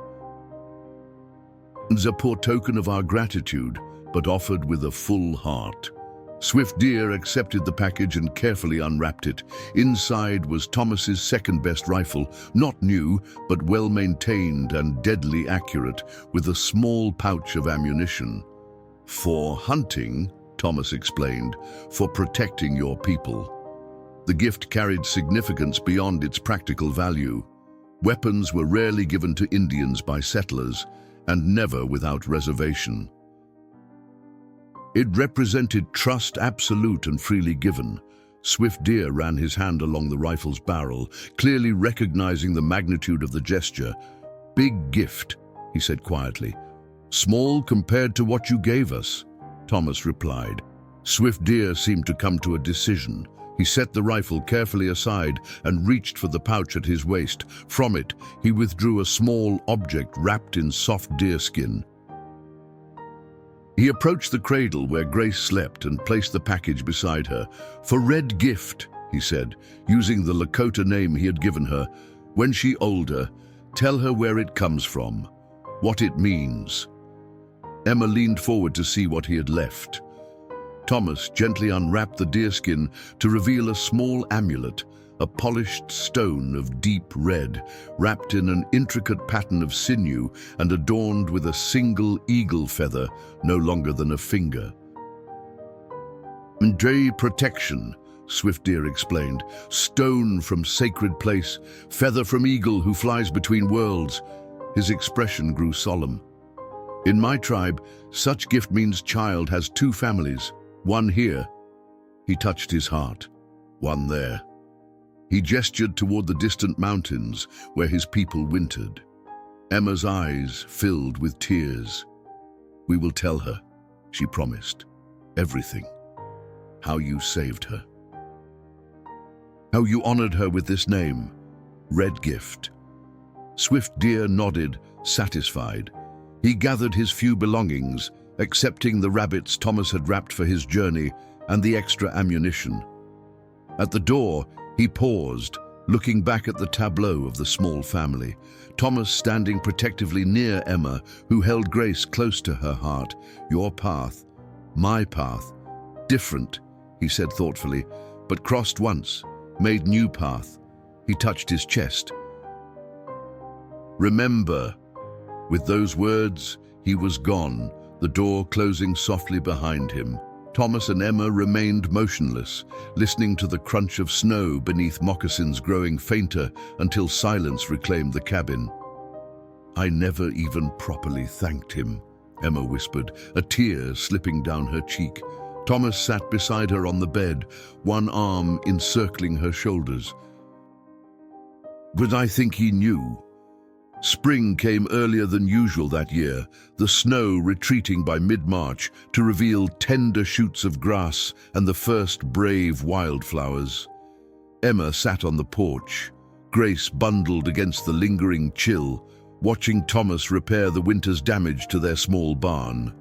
"It's a poor token of our gratitude, but offered with a full heart." Swift Deer accepted the package and carefully unwrapped it. Inside was Thomas's second-best rifle, not new, but well-maintained and deadly accurate, with a small pouch of ammunition. "For hunting," Thomas explained, "for protecting your people." The gift carried significance beyond its practical value. Weapons were rarely given to Indians by settlers, and never without reservation. It represented trust absolute and freely given. Swift Deer ran his hand along the rifle's barrel, clearly recognizing the magnitude of the gesture. "Big gift," he said quietly. "Small compared to what you gave us," Thomas replied. Swift Deer seemed to come to a decision, He set the rifle carefully aside and reached for the pouch at his waist. From it, he withdrew a small object wrapped in soft deerskin. He approached the cradle where Grace slept and placed the package beside her. "For Red Gift," he said, using the Lakota name he had given her. "When she older, tell her where it comes from, what it means." Emma leaned forward to see what he had left. Thomas gently unwrapped the deerskin to reveal a small amulet, a polished stone of deep red, wrapped in an intricate pattern of sinew and adorned with a single eagle feather, no longer than a finger. "Day protection," Swift Deer explained. "Stone from sacred place, feather from eagle who flies between worlds." His expression grew solemn. "In my tribe, such gift means child has two families. One here." He touched his heart. "One there." He gestured toward the distant mountains where his people wintered. Emma's eyes filled with tears. "We will tell her," she promised. "Everything. How you saved her. How you honored her with this name, Red Gift." Swift Deer nodded, satisfied. He gathered his few belongings, accepting the rabbits Thomas had wrapped for his journey and the extra ammunition. At the door, he paused, looking back at the tableau of the small family. Thomas standing protectively near Emma, who held Grace close to her heart. "Your path, my path. Different," he said thoughtfully, "but crossed once, made new path." He touched his chest. "Remember." With those words, he was gone, the door closing softly behind him. Thomas and Emma remained motionless, listening to the crunch of snow beneath moccasins growing fainter until silence reclaimed the cabin. "I never even properly thanked him," Emma whispered, a tear slipping down her cheek. Thomas sat beside her on the bed, one arm encircling her shoulders. "But I think he knew." Spring came earlier than usual that year, the snow retreating by mid-March to reveal tender shoots of grass and the first brave wildflowers. Emma sat on the porch, Grace bundled against the lingering chill, watching Thomas repair the winter's damage to their small barn.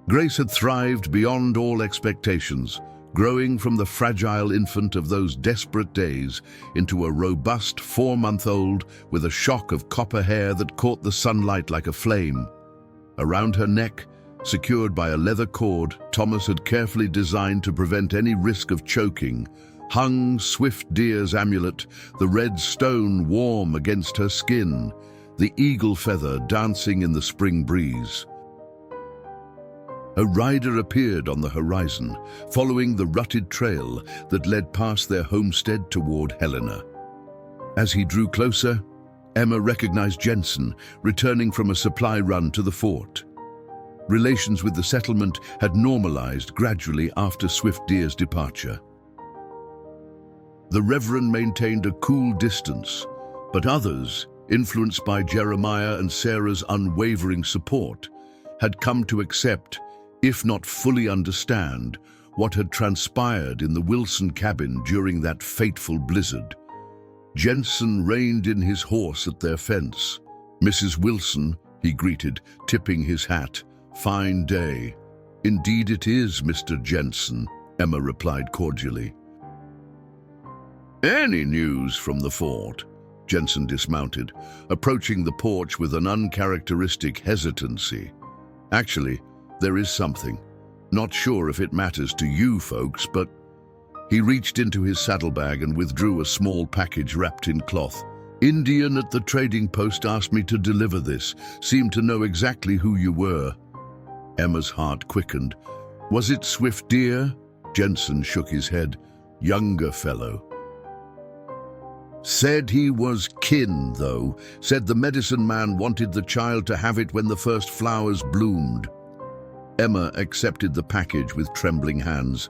Grace had thrived beyond all expectations, growing from the fragile infant of those desperate days into a robust 4-month-old with a shock of copper hair that caught the sunlight like a flame. Around her neck, secured by a leather cord Thomas had carefully designed to prevent any risk of choking, hung Swift Deer's amulet, the red stone warm against her skin, the eagle feather dancing in the spring breeze. A rider appeared on the horizon, following the rutted trail that led past their homestead toward Helena. As he drew closer, Emma recognized Jensen, returning from a supply run to the fort. Relations with the settlement had normalized gradually after Swift Deer's departure. The Reverend maintained a cool distance, but others, influenced by Jeremiah and Sarah's unwavering support, had come to accept, if not fully understand, what had transpired in the Wilson cabin during that fateful blizzard. Jensen reined in his horse at their fence. "Mrs. Wilson," he greeted, tipping his hat. "Fine day." "Indeed it is, Mr. Jensen," Emma replied cordially. "Any news from the fort?" Jensen dismounted, approaching the porch with an uncharacteristic hesitancy. "Actually, there is something. Not sure if it matters to you folks, but..." He reached into his saddlebag and withdrew a small package wrapped in cloth. "Indian at the trading post asked me to deliver this. Seemed to know exactly who you were." Emma's heart quickened. "Was it Swift Deer?" Jensen shook his head. "Younger fellow. Said he was kin, though. Said the medicine man wanted the child to have it when the first flowers bloomed." Emma accepted the package with trembling hands.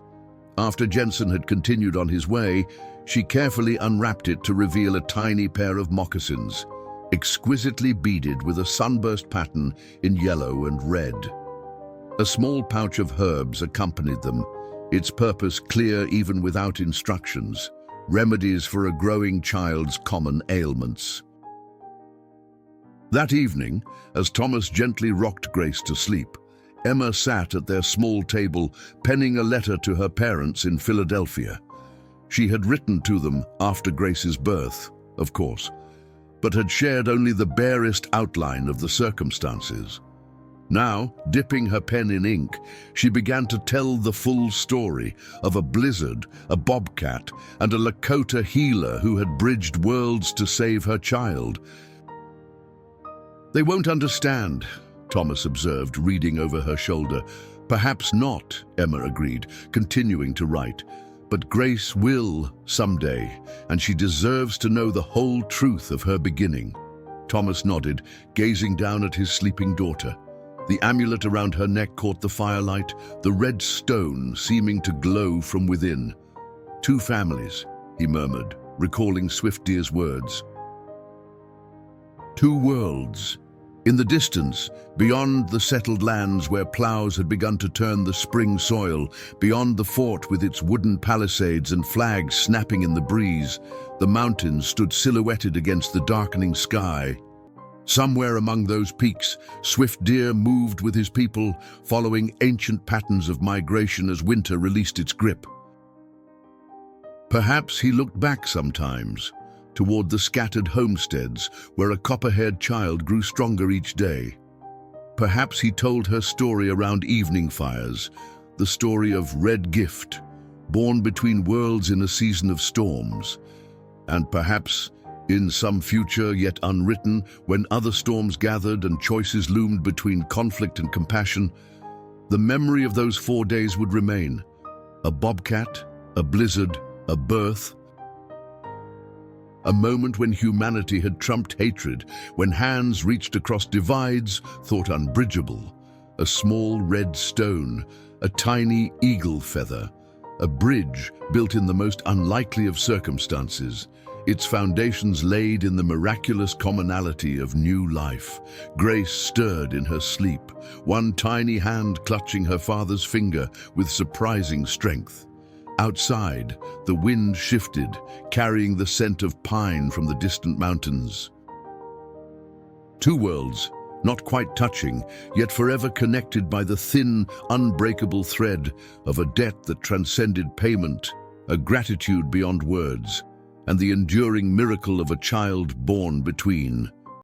After Jensen had continued on his way, she carefully unwrapped it to reveal a tiny pair of moccasins, exquisitely beaded with a sunburst pattern in yellow and red. A small pouch of herbs accompanied them, its purpose clear even without instructions, remedies for a growing child's common ailments. That evening, as Thomas gently rocked Grace to sleep, Emma sat at their small table, penning a letter to her parents in Philadelphia. She had written to them after Grace's birth, of course, but had shared only the barest outline of the circumstances. Now, dipping her pen in ink, she began to tell the full story of a blizzard, a bobcat, and a Lakota healer who had bridged worlds to save her child. "They won't understand," Thomas observed, reading over her shoulder. "Perhaps not," Emma agreed, continuing to write. "But Grace will someday, and she deserves to know the whole truth of her beginning." Thomas nodded, gazing down at his sleeping daughter. The amulet around her neck caught the firelight, the red stone seeming to glow from within. "Two families," he murmured, recalling Swiftdeer's words. "Two worlds." In the distance, beyond the settled lands where plows had begun to turn the spring soil, beyond the fort with its wooden palisades and flags snapping in the breeze, the mountains stood silhouetted against the darkening sky. Somewhere among those peaks, Swiftdeer moved with his people, following ancient patterns of migration as winter released its grip. Perhaps he looked back sometimes, toward the scattered homesteads where a copper-haired child grew stronger each day. Perhaps he told her story around evening fires, the story of Red Gift, born between worlds in a season of storms. And perhaps, in some future yet unwritten, when other storms gathered and choices loomed between conflict and compassion, the memory of those 4 days would remain. A bobcat, a blizzard, a birth. A moment when humanity had trumped hatred, when hands reached across divides thought unbridgeable. A small red stone, a tiny eagle feather, a bridge built in the most unlikely of circumstances, its foundations laid in the miraculous commonality of new life. Grace stirred in her sleep, one tiny hand clutching her father's finger with surprising strength. Outside, the wind shifted, carrying the scent of pine from the distant mountains. Two worlds, not quite touching, yet forever connected by the thin, unbreakable thread of a debt that transcended payment, a gratitude beyond words, and the enduring miracle of a child born between.